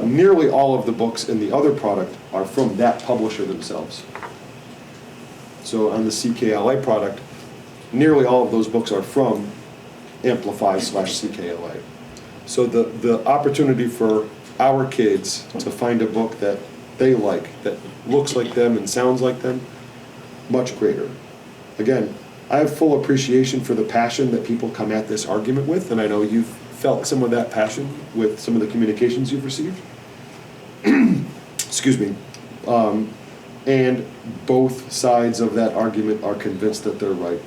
S5: nearly all of the books in the other product are from that publisher themselves. So on the CKLA product, nearly all of those books are from Amplify/CKLA. So the opportunity for our kids to find a book that they like, that looks like them and sounds like them, much greater. Again, I have full appreciation for the passion that people come at this argument with, and I know you've felt some of that passion with some of the communications you've received. Excuse me. And both sides of that argument are convinced that they're right.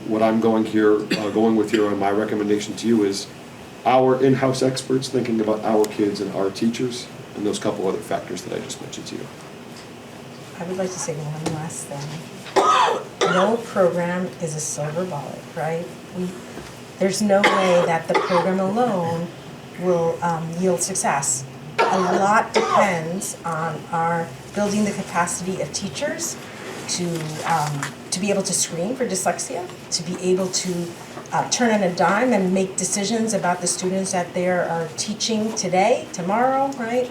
S5: What I'm going with here on my recommendation to you is our in-house experts thinking about our kids and our teachers and those couple other factors that I just mentioned to you.
S3: I would like to say one last thing. No program is a silver bullet, right? There's no way that the program alone will yield success. A lot depends on our building the capacity of teachers to be able to screen for dyslexia, to be able to turn on a dime and make decisions about the students that they are teaching today, tomorrow, right?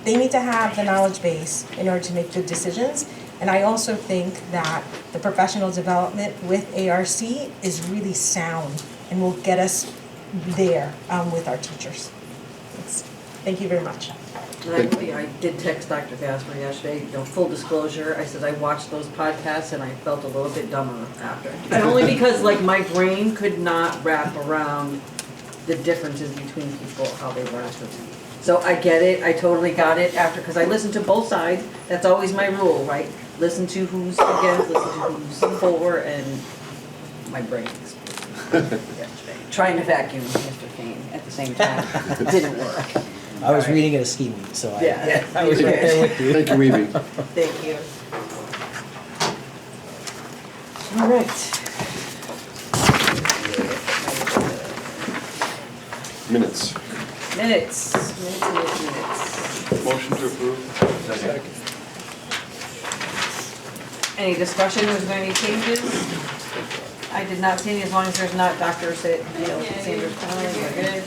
S3: They need to have the knowledge base in order to make good decisions. And I also think that the professional development with ARC is really sound and will get us there with our teachers. Thank you very much.
S2: I did text Dr. Gasper yesterday, full disclosure, I said I watched those podcasts and I felt a little bit dumber after. And only because my brain could not wrap around the differences between people, how they learn to read. So I get it, I totally got it after, because I listened to both sides, that's always my rule, right? Listen to who's against, listen to who's for, and my brain exploded. Trying to vacuum Mr. Kane at the same time, didn't work.
S13: I was reading at a ski meet, so I was right there with you.
S5: Thank you, Evie.
S2: Thank you. All right.
S5: Minutes.
S2: Minutes.
S14: Motion to approve.
S5: Second.
S2: Any discussion, was there any changes? I did not see any, as long as there's not Dr. Sanders calling, we're good.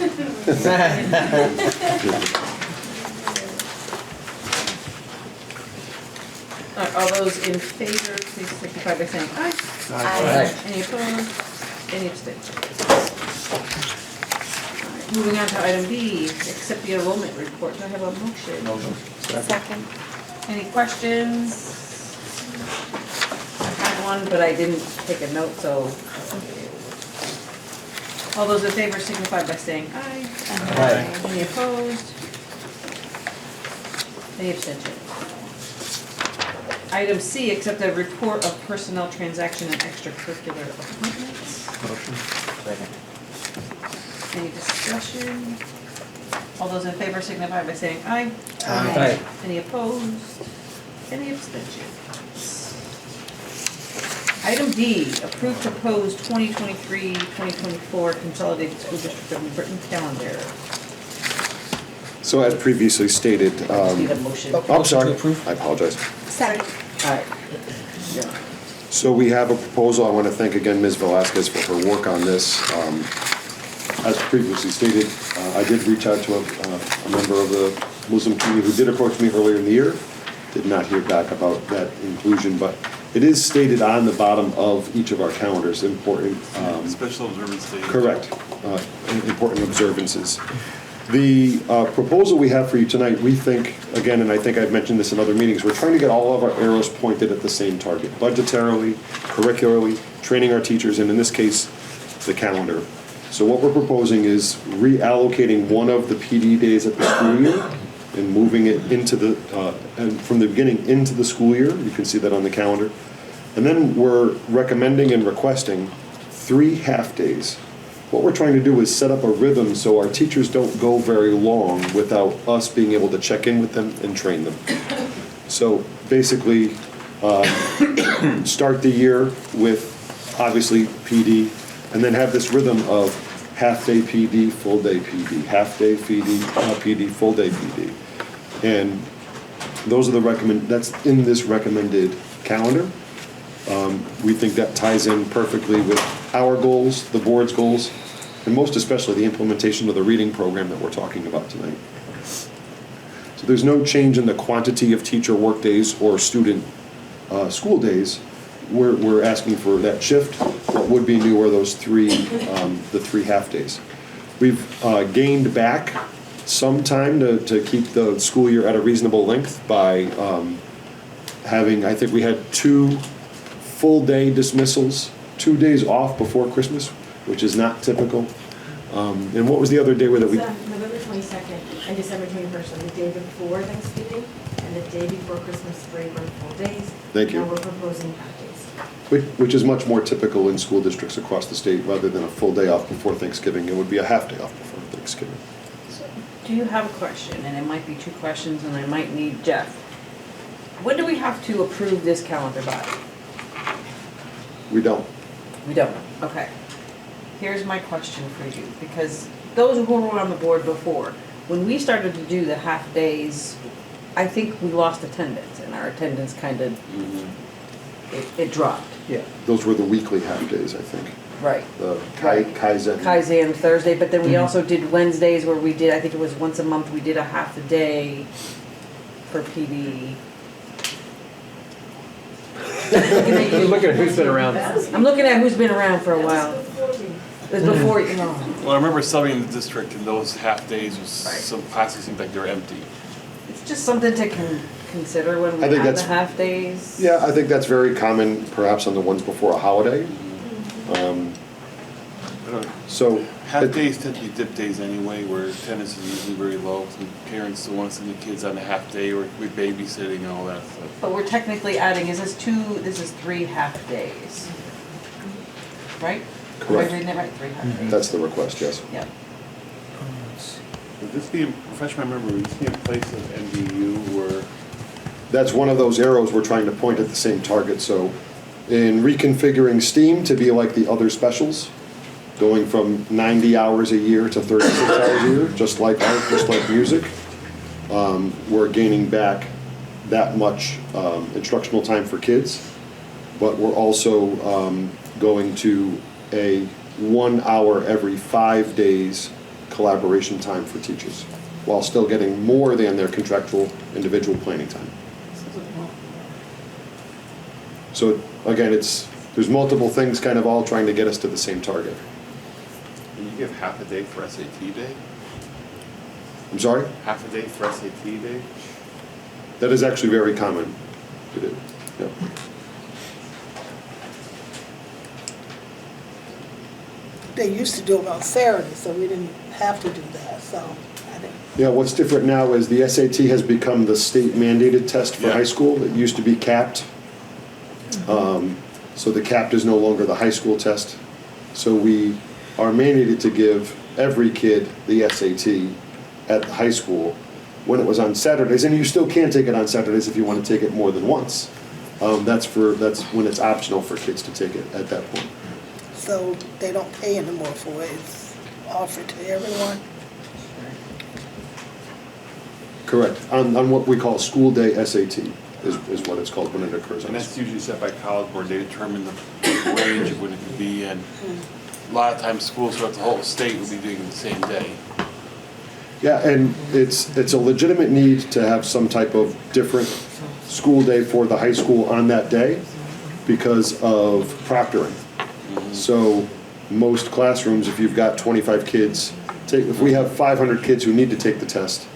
S2: All those in favor, please signify by saying aye.
S13: Aye.
S2: Any opposed? Any abstentions? All right, moving on to item B, accept the enrollment report. Do I have a motion?
S17: Motion.
S2: Second. Any questions? I had one, but I didn't take a note, so. All those in favor signify by saying aye.
S13: Aye.
S2: Any opposed? Any abstentions? Item C, accept a report of personnel transaction and extracurricular appointments.
S17: Motion. Second.
S2: Any discussion? All those in favor signify by saying aye.
S13: Aye.
S2: Any opposed? Any abstentions? Item D, approve proposed 2023-2024 consolidated school district of New Britain calendar.
S5: So as previously stated,
S2: Need a motion.
S5: I'm sorry, I apologize.
S2: Second. All right. Yeah.
S5: So we have a proposal. I want to thank again Ms. Velasquez for her work on this. As previously stated, I did reach out to a member of the Muslim community who did approach me earlier in the year. Did not hear back about that inclusion, but it is stated on the bottom of each of our calendars, important.
S14: Special observance days.
S5: Correct, important observances. The proposal we have for you tonight, we think, again, and I think I've mentioned this in other meetings, we're trying to get all of our arrows pointed at the same target, budgetarily, curricularly, training our teachers, and in this case, the calendar. So what we're proposing is reallocating one of the PD days at the school year and moving it into and from the beginning into the school year. You can see that on the calendar. And then we're recommending and requesting 3 half-days. What we're trying to do is set up a rhythm so our teachers don't go very long without us being able to check in with them and train them. So basically, start the year with obviously PD, and then have this rhythm of half-day PD, full-day PD, half-day PD, full-day PD. And those are that's in this recommended calendar. We think that ties in perfectly with our goals, the board's goals, and most especially the implementation of the reading program that we're talking about tonight. So there's no change in the quantity of teacher work days or student school days. We're asking for that shift. What would be new are those the 3 half days. We've gained back some time to keep the school year at a reasonable length by having, I think we had 2 full day dismissals, 2 days off before Christmas, which is not typical. And what was the other day where that we?
S3: November 22nd and December 21st, so the day before Thanksgiving and the day before Christmas break were full days.
S5: Thank you.
S3: Now we're proposing half days.
S5: Which is much more typical in school districts across the state. Rather than a full day off before Thanksgiving, it would be a half day off before Thanksgiving.
S2: Do you have a question? And it might be 2 questions, and I might need Jeff. When do we have to approve this calendar by?
S5: We don't.
S2: We don't. Okay. Here's my question for you, because those who were on the board before, when we started to do the half days, I think we lost attendance, and our attendance kind of, it dropped.
S5: Yeah. Those were the weekly half days, I think.
S2: Right.
S5: The Kaizen.
S2: Kaizen Thursday, but then we also did Wednesdays where we did, I think it was once a month, we did a half a day for PD.
S19: Looking at who's been around.
S2: I'm looking at who's been around for a while. It was before, you know.
S14: Well, I remember subbing in the district, and those half days was some classes seemed like they were empty.
S2: It's just something to consider when we
S5: I think
S2: have the
S5: that's-
S2: half days.
S5: Yeah, I think that's very common, perhaps on the ones before a holiday. So
S14: Half days tend to be dip days anyway, where attendance is usually very low. Some parents don't want to send the kids on a half day or with babysitting and all that stuff.
S2: But we're technically adding, this is 3 half days. Right?
S5: Correct.
S2: Am I reading it right? 3 half days.
S5: That's the request, yes.
S2: Yep.
S14: Would this be, refresh my memory, would this be in place of NBU or?
S5: That's one of those arrows we're trying to point at the same target. So in reconfiguring STEAM to be like the other specials, going from 90 hours a year to 36 hours a year, just like art, just like music, we're gaining back that much instructional time for kids, but we're also going to a 1 hour every 5 days collaboration time for teachers, while still getting more than their contractual individual planning time. So again, there's multiple things kind of all trying to get us to the same target.
S14: Can you give half a day for SAT day?
S5: I'm sorry?
S14: Half a day for SAT day?
S5: That is actually very common to do. Yeah.
S4: They used to do it on Saturday, so we didn't have to do that, so I didn't.
S5: Yeah, what's different now is the SAT has become the state mandated test for high school. It used to be capped. So the capped is no longer the high school test. So we are mandated to give every kid the SAT at the high school when it was on Saturdays, and you still can take it on Saturdays if you want to take it more than once. That's when it's optional for kids to take it at that point.
S4: So they don't pay anymore for it, it's offered to everyone?
S5: Correct. On what we call school day SAT is what it's called when it occurs.
S14: And that's usually set by college board. They determine the range of when it could be, and a lot of times schools throughout the whole state will be doing it the same day.
S5: Yeah, and it's a legitimate need to have some type of different school day for the high school on that day because of proctoring. So most classrooms, if you've got 25 kids, if we have 500 kids who need to take the test,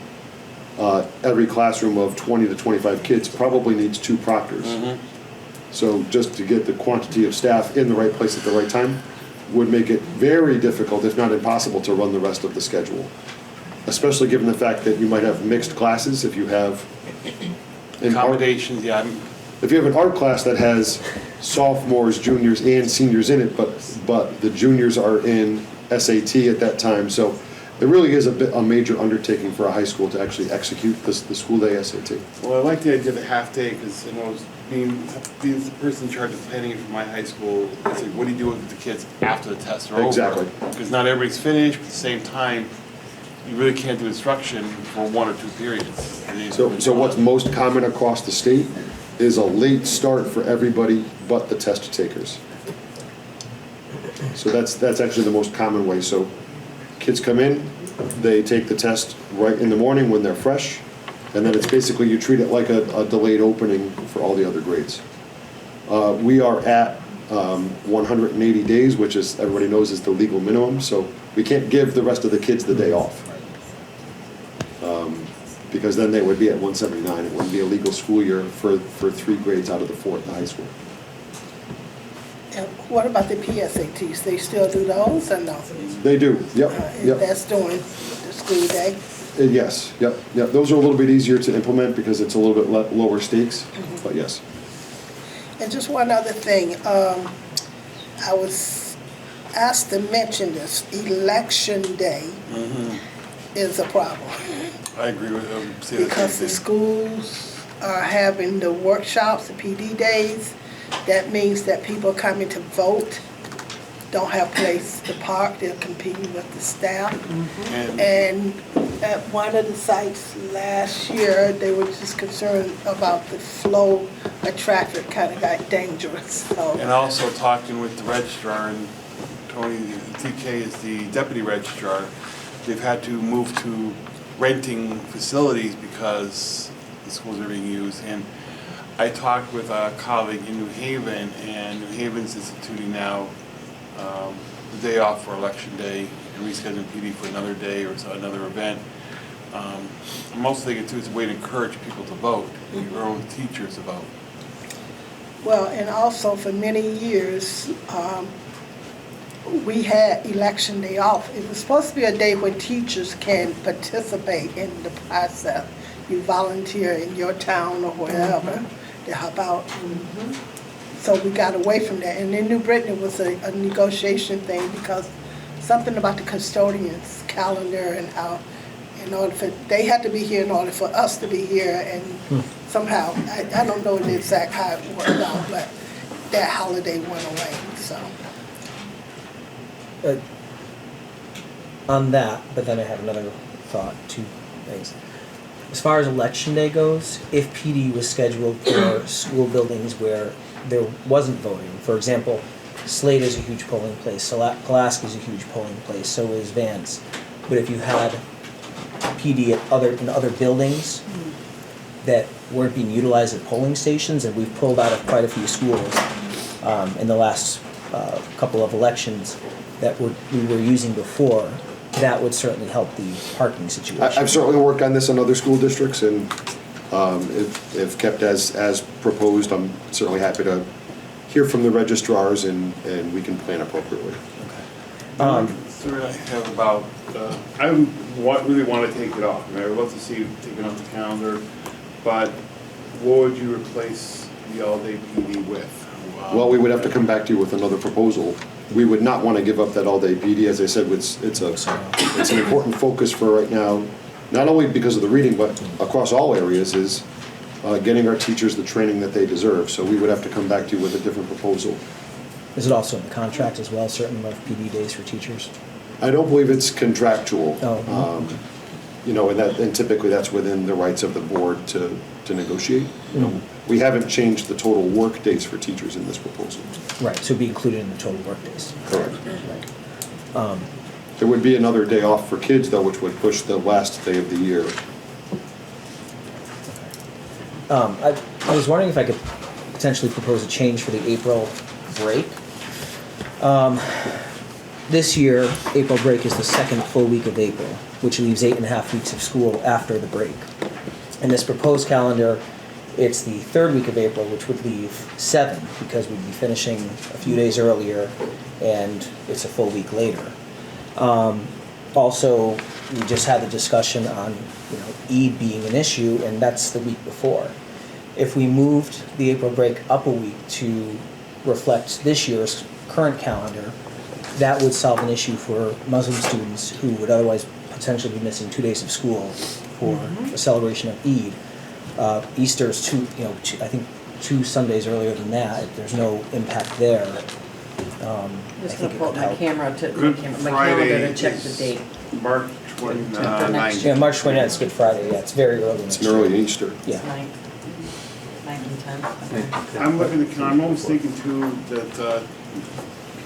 S5: every classroom of 20 to 25 kids probably needs 2 proctors. So just to get the quantity of staff in the right place at the right time would make it very difficult, if not impossible, to run the rest of the schedule. Especially given the fact that you might have mixed classes. If you have
S14: accommodations,
S5: if you have an art class that has sophomores, juniors, and seniors in it, but the juniors are in SAT at that time, so it really is a major undertaking for a high school to actually execute the school day SAT.
S14: Well, I like the idea of the half day because, being the person in charge of planning it for my high school, it's like, what do you do with the kids after the tests are over?
S5: Exactly.
S14: Because not everybody's finished, but at the same time, you really can't do instruction for 1 or 2 periods.
S5: So what's most common across the state is a late start for everybody but the test takers. So that's actually the most common way. So kids come in, they take the test right in the morning when they're fresh, and then it's basically, you treat it like a delayed opening for all the other grades. We are at 180 days, which is, everybody knows, is the legal minimum, so we can't give the rest of the kids the day off. Because then they would be at 179. It wouldn't be a legal school year for 3 grades out of the 4 at the high school.
S4: And what about the PSATs? They still do those or no?
S5: They do, yep, yep.
S4: That's during the school day?
S5: Yes, yep. Those are a little bit easier to implement because it's a little bit lower stakes, but yes.
S4: And just one other thing, I was asked to mention this, election day is a problem.
S14: I agree with him.
S4: Because the schools are having the workshops, the PD days. That means that people coming to vote don't have place to park. They're competing with the staff. And at one of the sites last year, they were just concerned about the flow of traffic kind of got dangerous. So.
S14: And also talking with the registrar, and Tony, TK is the deputy registrar, they've had to move to renting facilities because the schools are being used. And I talked with a colleague in New Haven, and New Haven's instituting now the day off for election day and rescheduling PD for another day or another event. Most they can do is a way to encourage people to vote, your own teachers to vote.
S4: Well, and also for many years, we had election day off. It was supposed to be a day when teachers can participate in the process. You volunteer in your town or wherever to help out. So we got away from that. And in New Britain, it was a negotiation thing because something about the custodians' calendar and how, in order for, they had to be here in order for us to be here, and somehow, I don't know the exact how it worked out, but that holiday went away, so.
S13: On that, but then I have another thought, 2 things. As far as election day goes, if PD was scheduled for school buildings where there wasn't voting, for example, Slade is a huge polling place, Pulaski is a huge polling place, so is Vance. But if you had PD in other buildings that weren't being utilized at polling stations, and we've pulled out of quite a few schools in the last couple of elections that we were using before, that would certainly help the parking situation.
S5: I've certainly worked on this in other school districts, and if kept as proposed, I'm certainly happy to hear from the registrars, and we can plan appropriately.
S14: Concern I have about, I really want to take it off. I mean, I would love to see it taken off the calendar, but what would you replace the all-day PD with?
S5: Well, we would have to come back to you with another proposal. We would not want to give up that all-day PD. As I said, it's an important focus for right now, not only because of the reading, but across all areas, is getting our teachers the training that they deserve. So we would have to come back to you with a different proposal.
S13: Is it also in the contract as well, certain amount of PD days for teachers?
S5: I don't believe it's contractual.
S13: Oh.
S5: And typically that's within the rights of the board to negotiate. We haven't changed the total work days for teachers in this proposal.
S13: Right, so it'd be included in the total work days.
S5: Correct. There would be another day off for kids, though, which would push the last day of the year.
S13: I was wondering if I could potentially propose a change for the April break. This year, April break is the 2nd full week of April, which leaves 8.5 weeks of school after the break. In this proposed calendar, it's the 3rd week of April, which would leave 7, because we'd be finishing a few days earlier, and it's a full week later. Also, we just had the discussion on, Eid being an issue, and that's the week before. If we moved the April break up a week to reflect this year's current calendar, that would solve an issue for Muslim students who would otherwise potentially be missing 2 days of school for a celebration of Eid. Easter is I think 2 Sundays earlier than that. There's no impact there.
S15: I'm
S13: I
S15: just
S13: think
S15: gonna
S13: it
S15: pull
S13: could
S15: up my
S13: help.
S15: camera to,
S14: Good
S15: my calendar
S14: Friday
S15: to check the
S14: is
S15: date.
S14: March
S15: For next
S14: 29th.
S13: Yeah, March 29th is Good Friday, yeah, it's very early
S5: It's
S13: next
S5: an
S13: year.
S5: early Easter.
S13: Yeah.
S15: Ninth and tenth.
S14: I'm looking at, I'm almost thinking too that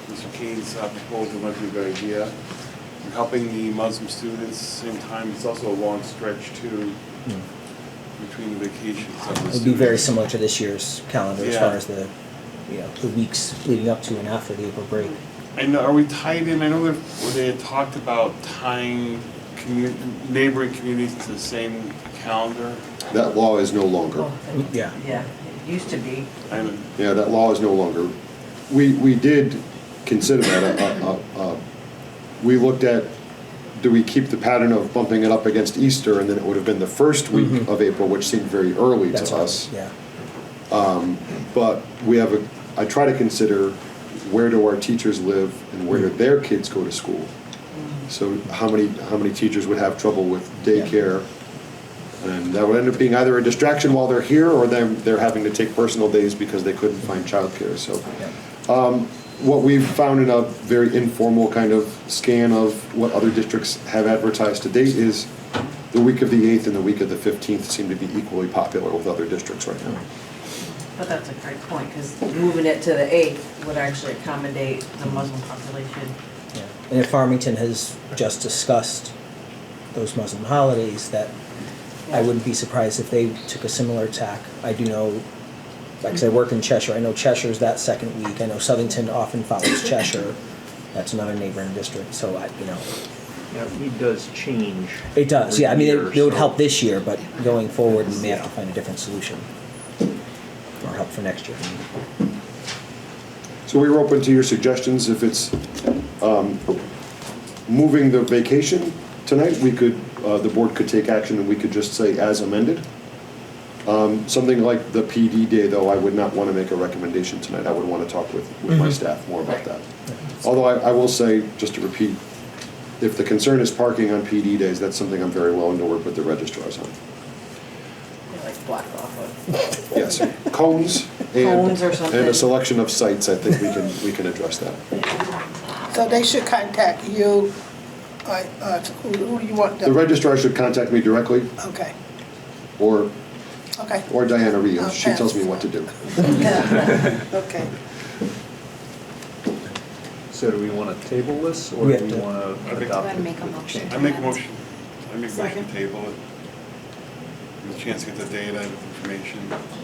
S14: Mr. Kane's proposal might be a good idea. Helping the Muslim students, same time, it's also a long stretch too, between the vacations of the
S13: It would be very
S14: students.
S13: similar to this year's calendar as
S14: Yeah.
S13: far as the, the weeks leading up to and after the April break.
S14: And are we tied in, I know that they had talked about tying neighboring communities to the same calendar.
S5: That law is no longer.
S13: Yeah.
S15: Yeah, it used to be.
S5: Yeah, that law is no longer. We did consider that. We looked at, do we keep the pattern of bumping it up against Easter, and then it would have been the first week of April, which seemed very early
S13: That's
S5: to
S13: right,
S5: us.
S13: yeah.
S5: But we have I try to consider, where do our teachers live and where do their kids go to school? So how many teachers would have trouble with daycare? And that would end up being either a distraction while they're here, or they're having to take personal days because they couldn't find childcare. So what we've found in a very informal kind of scan of what other districts have advertised to date is the week of the 8th and the week of the 15th seem to be equally popular with other districts right now.
S15: But that's a great point, because moving it to the 8th would actually accommodate the Muslim population.
S13: Yeah. And if Farmington has just discussed those Muslim holidays, that I wouldn't be surprised if they took a similar tack. I do know, like I said, I work in Cheshire. I know Cheshire's that second week. I know Southington often follows Cheshire. That's another neighboring district. So
S19: Yeah, it does change.
S13: it does.
S19: every
S13: Yeah, I mean,
S19: year,
S13: it would
S19: so-
S13: help this year, but going forward, we may have to find a different solution or help for next year.
S5: So we were open to your suggestions. If it's moving the vacation tonight, we could, the board could take action and we could just say as amended. Something like the PD day, though, I would not want to make a recommendation tonight. I would want to talk with my staff more about that. Although I will say, just to repeat, if the concern is parking on PD days, that's something I'm very willing to work with the registrars on.
S15: They like block off a.
S5: Yes, cones
S15: Cones or
S5: and
S15: something.
S5: a selection of sites, I think we can address that.
S4: So they should contact you, who do you want
S5: The
S4: them?
S5: registrar should contact me directly,
S4: Okay,
S5: or
S4: okay.
S5: Diana Rios. She
S4: Okay.
S5: tells me what to do.
S4: Okay.
S19: So do we want to table this, or
S13: We
S19: do
S13: have
S19: we
S13: to-
S19: want
S10: I
S19: to
S10: think-
S19: adopt
S10: Go ahead
S19: it?
S10: and make a motion.
S14: I make a motion to
S15: Second.
S14: table it. Give a chance to get the data and information.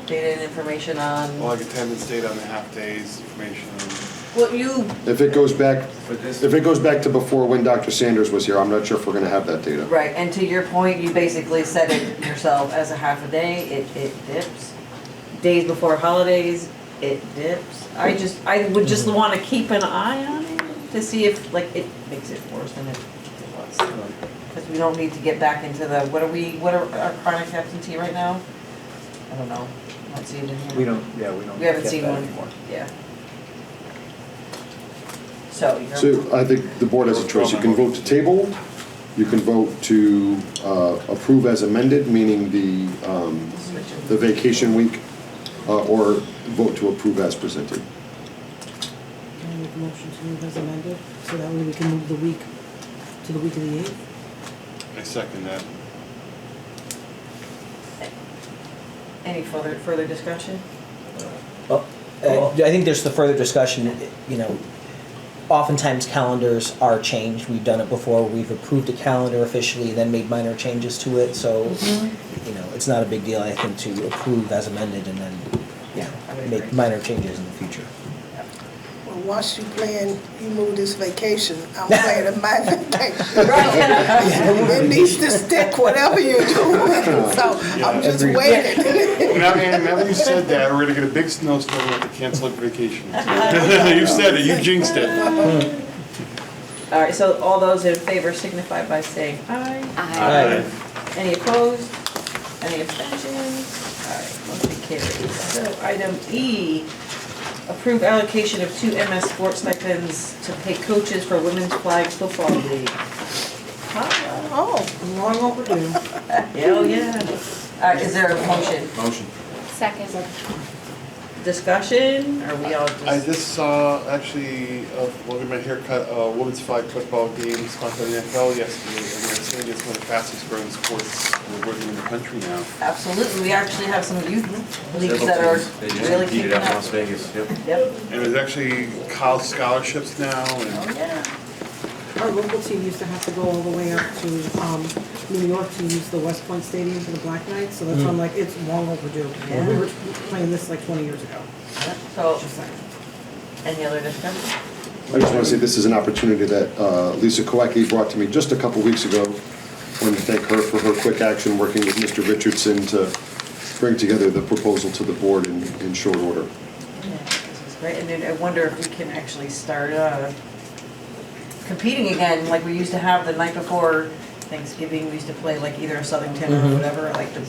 S15: Data and information on,
S14: Well, like attendance data on the half days, information on.
S15: what you,
S5: If it goes back to before when Dr. Sanders was here, I'm not sure if we're gonna have that data.
S15: right, and to your point, you basically said it yourself, as a half a day, it dips. Days before holidays, it dips. I would just wanna keep an eye on it to see if, like, it makes it worse than it was. Because we don't need to get back into the, what are our chronic absentee right now? I don't know, I don't see it in here.
S19: We don't
S15: We haven't
S19: get
S15: seen
S19: that
S15: one,
S19: anymore.
S15: yeah. So you're.
S5: So I think the board has a choice. You can vote to table, you can vote to approve as amended, meaning the vacation week, or vote to approve as presented.
S3: Can I make a motion to move as amended, so that way we can move the week to the week of the 8th?
S14: I second that.
S15: Any further discussion?
S13: I think there's the further discussion, oftentimes calendars are changed. We've done it before. We've approved a calendar officially, then made minor changes to it. So, it's not a big deal, I think, to approve as amended and then, make minor changes in the future.
S4: Well, once you move this vacation, I'm planning my vacation. It needs to stick, whatever you do. So I'm just
S14: Agreed.
S4: waiting.
S14: Now that you said that, we're gonna get a big snowstorm and have to cancel the vacation. You said it, you jinxed it.
S15: All right, so all those in favor signify by saying aye.
S14: Aye.
S15: Any opposed? Any abstentions? All right, motion carries. So item E, approve allocation of 2 MS sports stipends to pay coaches for women's flag football league.
S4: Oh,
S15: long overdue. Hell yeah. All right, is there a motion?
S16: Motion.
S10: Second.
S2: discussion? Are we all just?
S14: I just saw, actually, look at my haircut, women's flag football game sponsored by the NFL yesterday, and they're saying it's one of the fastest growing sports in the country now.
S2: Absolutely, we actually have some youth leagues
S16: Several
S2: that are
S16: teams, they just
S2: really
S16: competed
S2: kicking
S16: out in
S2: up.
S16: Las Vegas, yep.
S2: Yep.
S14: And there's actually college scholarships now, and
S2: Oh, yeah.
S15: Our local team used to have to go all the way up to New York to use the West Point Stadium for the Black Knights, so that's why I'm like, it's long overdue.
S2: Yeah.
S15: We were playing this like 20 years ago.
S2: So,
S15: Just saying.
S2: any other discussion?
S5: I just want to say this is an opportunity that Lisa Kolecki brought to me just a couple weeks ago. I wanted to thank her for her quick action working with Mr. Richardson to bring together the proposal to the board in short order.
S2: Yeah, this is great, and then I wonder if we can actually start competing again, like we used to have the night before Thanksgiving. We used to play like either a Southington or whatever, like not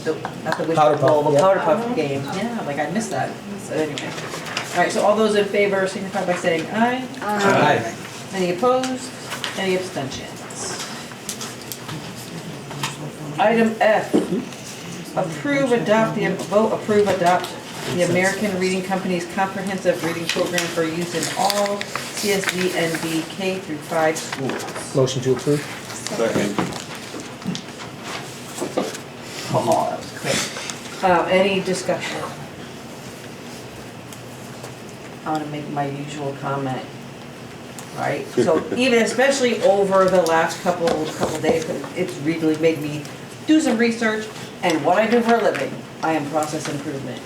S2: the
S13: Powder
S2: Wishbone Bowl,
S13: puff,
S2: but
S13: yeah.
S2: Powder Puff game. Yeah, like I missed that. So anyway, all right. So all those in favor signify by saying aye.
S13: Aye.
S2: Any opposed? Any abstentions? Item F. Approve, adopt the American Reading Company's comprehensive reading program for use in all CSD and B K through 5 schools.
S13: Motion to approve?
S14: second.
S2: Oh, that was quick. Any discussion? I want to make my usual comment, right? So even especially over the last couple days, it's really made me do some research, and what I do for a living, I am process improvement.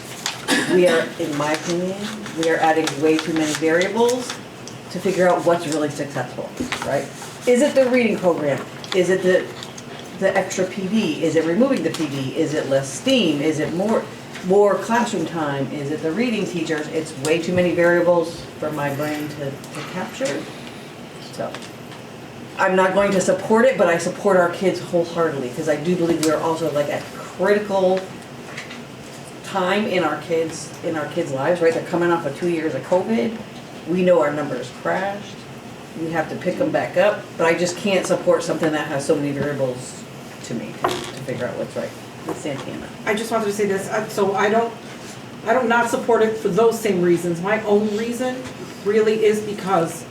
S2: We are, in my opinion, we are adding way too many variables to figure out what's really successful, right? Is it the reading program? Is it the extra PD? Is it removing the PD? Is it less STEAM? Is it more classroom time? Is it the reading teachers? It's way too many variables for my brain to capture. So I'm not going to support it, but I support our kids wholeheartedly because I do believe we are also like at critical time in our kids' lives, right? They're coming off of 2 years of COVID. We know our numbers crashed. We have to pick them back up, but I just can't support something that has so many variables to me to figure out what's right. With Santana.
S15: I just wanted to say this, so I don't not support it for those same reasons. My own reason really is because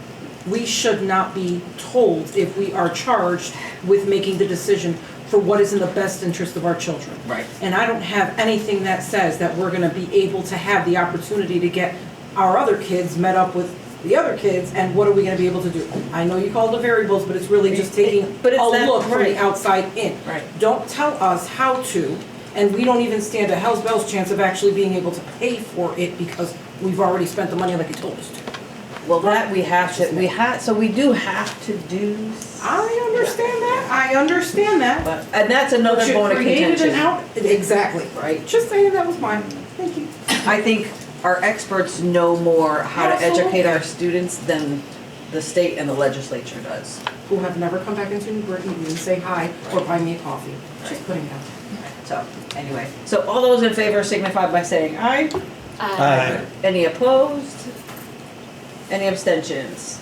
S15: we should not be told if we are charged with making the decision for what is in the best interest of our children.
S2: Right.
S15: And I don't have anything that says that we're gonna be able to have the opportunity to get our other kids met up with the other kids, and what are we gonna be able to do? I know you call it the variables, but it's really just taking a look from the outside in.
S2: Right.
S15: Don't tell us how to, and we don't even stand a hell's bells chance of actually being able to pay for it because we've already spent the money like you told us to.
S2: Well, that we do have to do.
S15: I understand that.
S2: But, and that's another
S15: But you
S2: bone of
S15: created
S2: contention.
S15: Exactly, right? Just saying that was mine. Thank you.
S2: I think our experts know more how to educate our students than the state and the legislature does.
S15: Who have never come back into New Britain and say hi or buy me a coffee. Just putting it out there.
S2: So, anyway, so all those in favor signify by saying aye.
S13: Aye.
S2: Any opposed? Any abstentions?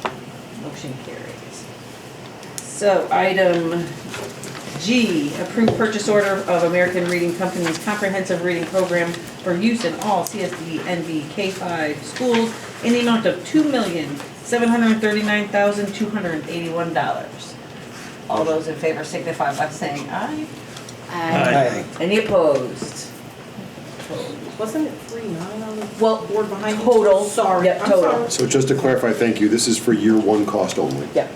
S2: Motion carries. So, item G, approve purchase order of American Reading Company's comprehensive reading program for use in all CSD NB K-5 schools in the amount of $2,739,281. All those in favor signify by saying aye.
S13: Aye.
S2: Any opposed?
S15: Wasn't it 3-9 on the
S2: board
S15: behind you?
S2: Total.
S15: Sorry.
S2: Yep,
S15: I'm
S2: total.
S15: sorry.
S5: So just to clarify, thank you, this is for year one cost only.
S2: Yep.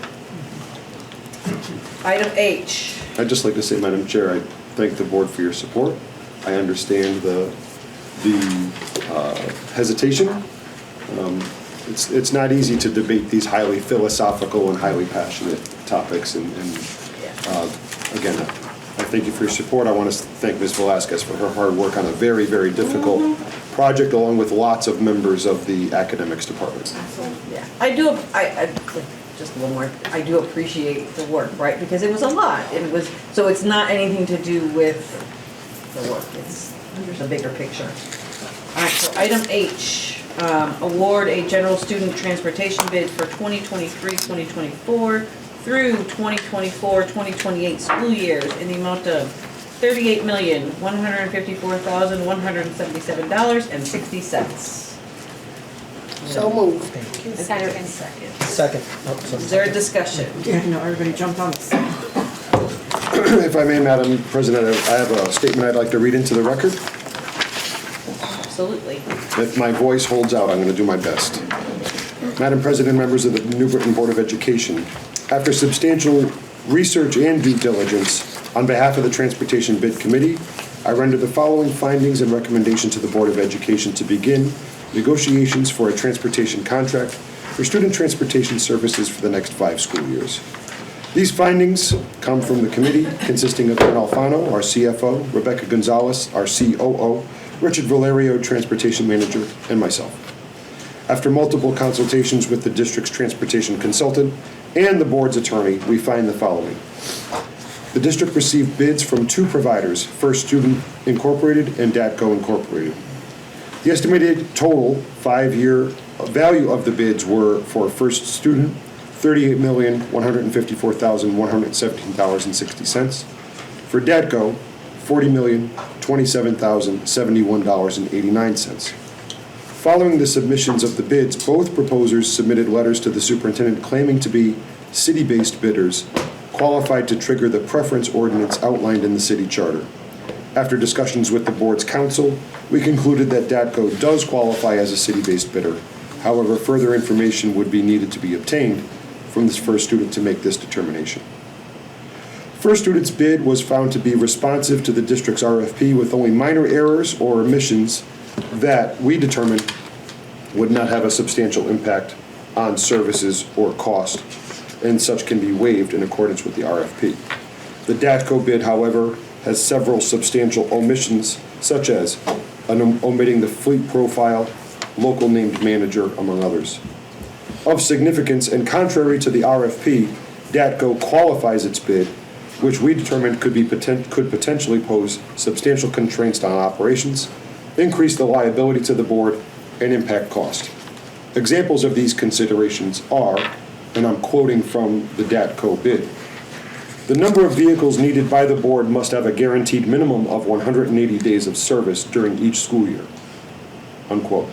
S2: Item H.
S5: I'd just like to say, Madam Chair, I thank the board for your support. I understand the hesitation. It's not easy to debate these highly philosophical and highly passionate topics, and again, I thank you for your support. I want to thank Ms. Velasquez for her hard work on a very, very difficult project, along with lots of members of the academics department.
S2: Yeah, I just one more, I do appreciate the work, right? Because it was a lot. So it's not anything to do with the work. It's the bigger picture. All right, so item H, award a general student transportation bid for 2023-2024 through 2024-2028 school years in the amount of $38,154,177.60.
S4: So moved.
S2: Second.
S13: Second. Oh, sorry.
S2: Is there a discussion?
S15: Yeah, no, everybody jumped on us.
S5: If I may, Madam President, I have a statement I'd like to read into the record.
S2: Absolutely.
S5: If my voice holds out, I'm going to do my best. Madam President, members of the New Britain Board of Education, after substantial research and due diligence, on behalf of the Transportation Bid Committee, I render the following findings and recommendation to the Board of Education to begin negotiations for a transportation contract for student transportation services for the next 5 school years. These findings come from the committee consisting of Ben Alfano, our CFO, Rebecca Gonzalez, our COO, Richard Valerio, Transportation Manager, and myself. After multiple consultations with the district's transportation consultant and the board's attorney, we find the following. The district received bids from 2 providers, First Student Incorporated and DATCO Incorporated. The estimated total 5-year value of the bids were for First Student, $38,154,117.60. For DATCO, $40,027,071.89. Following the submissions of the bids, both proposers submitted letters to the superintendent claiming to be city-based bidders qualified to trigger the preference ordinance outlined in the city charter. After discussions with the board's counsel, we concluded that DATCO does qualify as a city-based bidder. However, further information would be needed to be obtained from this First Student to make this determination. First Student's bid was found to be responsive to the district's RFP with only minor errors or omissions that we determined would not have a substantial impact on services or cost, and such can be waived in accordance with the RFP. The DATCO bid, however, has several substantial omissions, such as omitting the fleet profile, local named manager, among others. Of significance and contrary to the RFP, DATCO qualifies its bid, which we determined could potentially pose substantial constraints on operations, increase the liability to the board, and impact cost. Examples of these considerations are, and I'm quoting from the DATCO bid, the number of vehicles needed by the board must have a guaranteed minimum of 180 days of service during each school year, unquote.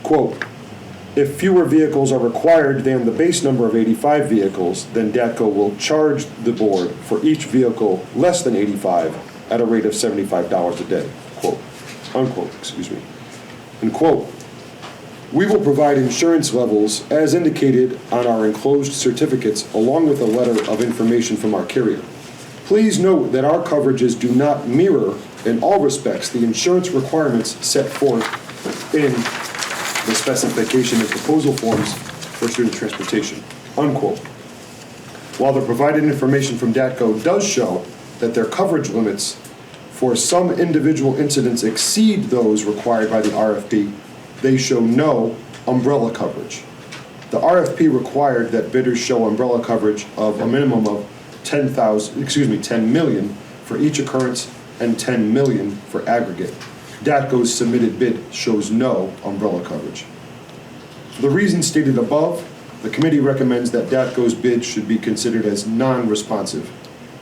S5: Quote, if fewer vehicles are required than the base number of 85 vehicles, then DATCO will charge the board for each vehicle less than 85 at a rate of $75 a day, quote, unquote, excuse me. And quote, we will provide insurance levels as indicated on our enclosed certificates along with a letter of information from our carrier. Please note that our coverages do not mirror in all respects the insurance requirements set forth in the specification and proposal forms for student transportation, unquote. While the provided information from DATCO does show that their coverage limits for some individual incidents exceed those required by the RFP, they show no umbrella coverage. The RFP required that bidders show umbrella coverage of a minimum of $10 million for each occurrence and $10 million for aggregate. DATCO's submitted bid shows no umbrella coverage. For the reasons stated above, the committee recommends that DATCO's bid should be considered as non-responsive,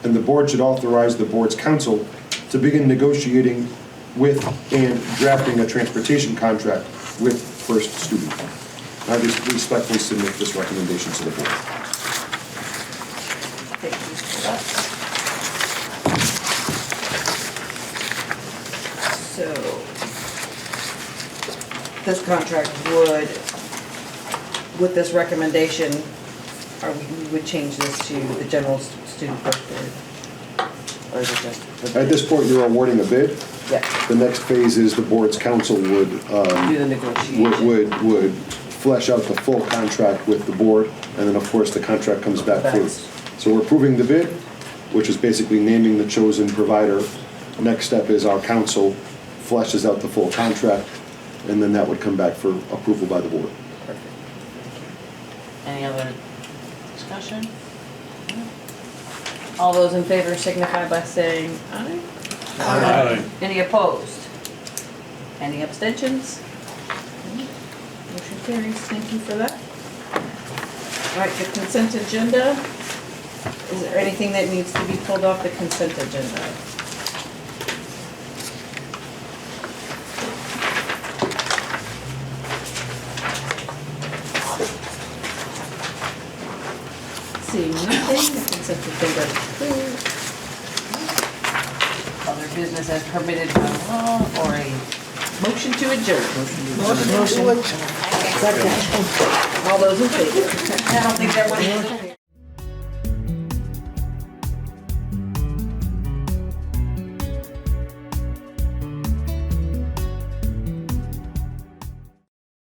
S5: and the board should authorize the board's counsel to begin negotiating with and drafting a transportation contract with First Student. I respectfully submit this recommendation to the board.
S2: Thank you for that. So, this contract would, with this recommendation, we would change this to the general student first bid? Or is it just the bid?
S5: At this point, you're awarding a bid.
S2: Yeah.
S5: The next phase is the board's counsel would
S2: Do the negotiation.
S5: would flesh out the full contract with the board, and then of course the contract comes back through. So we're approving the bid, which is basically naming the chosen provider. Next step is our counsel fleshes out the full contract, and then that would come back for approval by the board.
S2: Perfect. Any other discussion? All those in favor signify by saying aye.
S19: Aye.
S2: Any opposed? Any abstentions? Motion carries. Thank you for that. All right, the consent agenda. Is there anything that needs to be pulled off the consent agenda? Seeing nothing, the consent agenda is approved. Other business as permitted by law or a motion to adjourn.
S4: Motion to adjourn.
S2: All those in favor? I don't think that one is.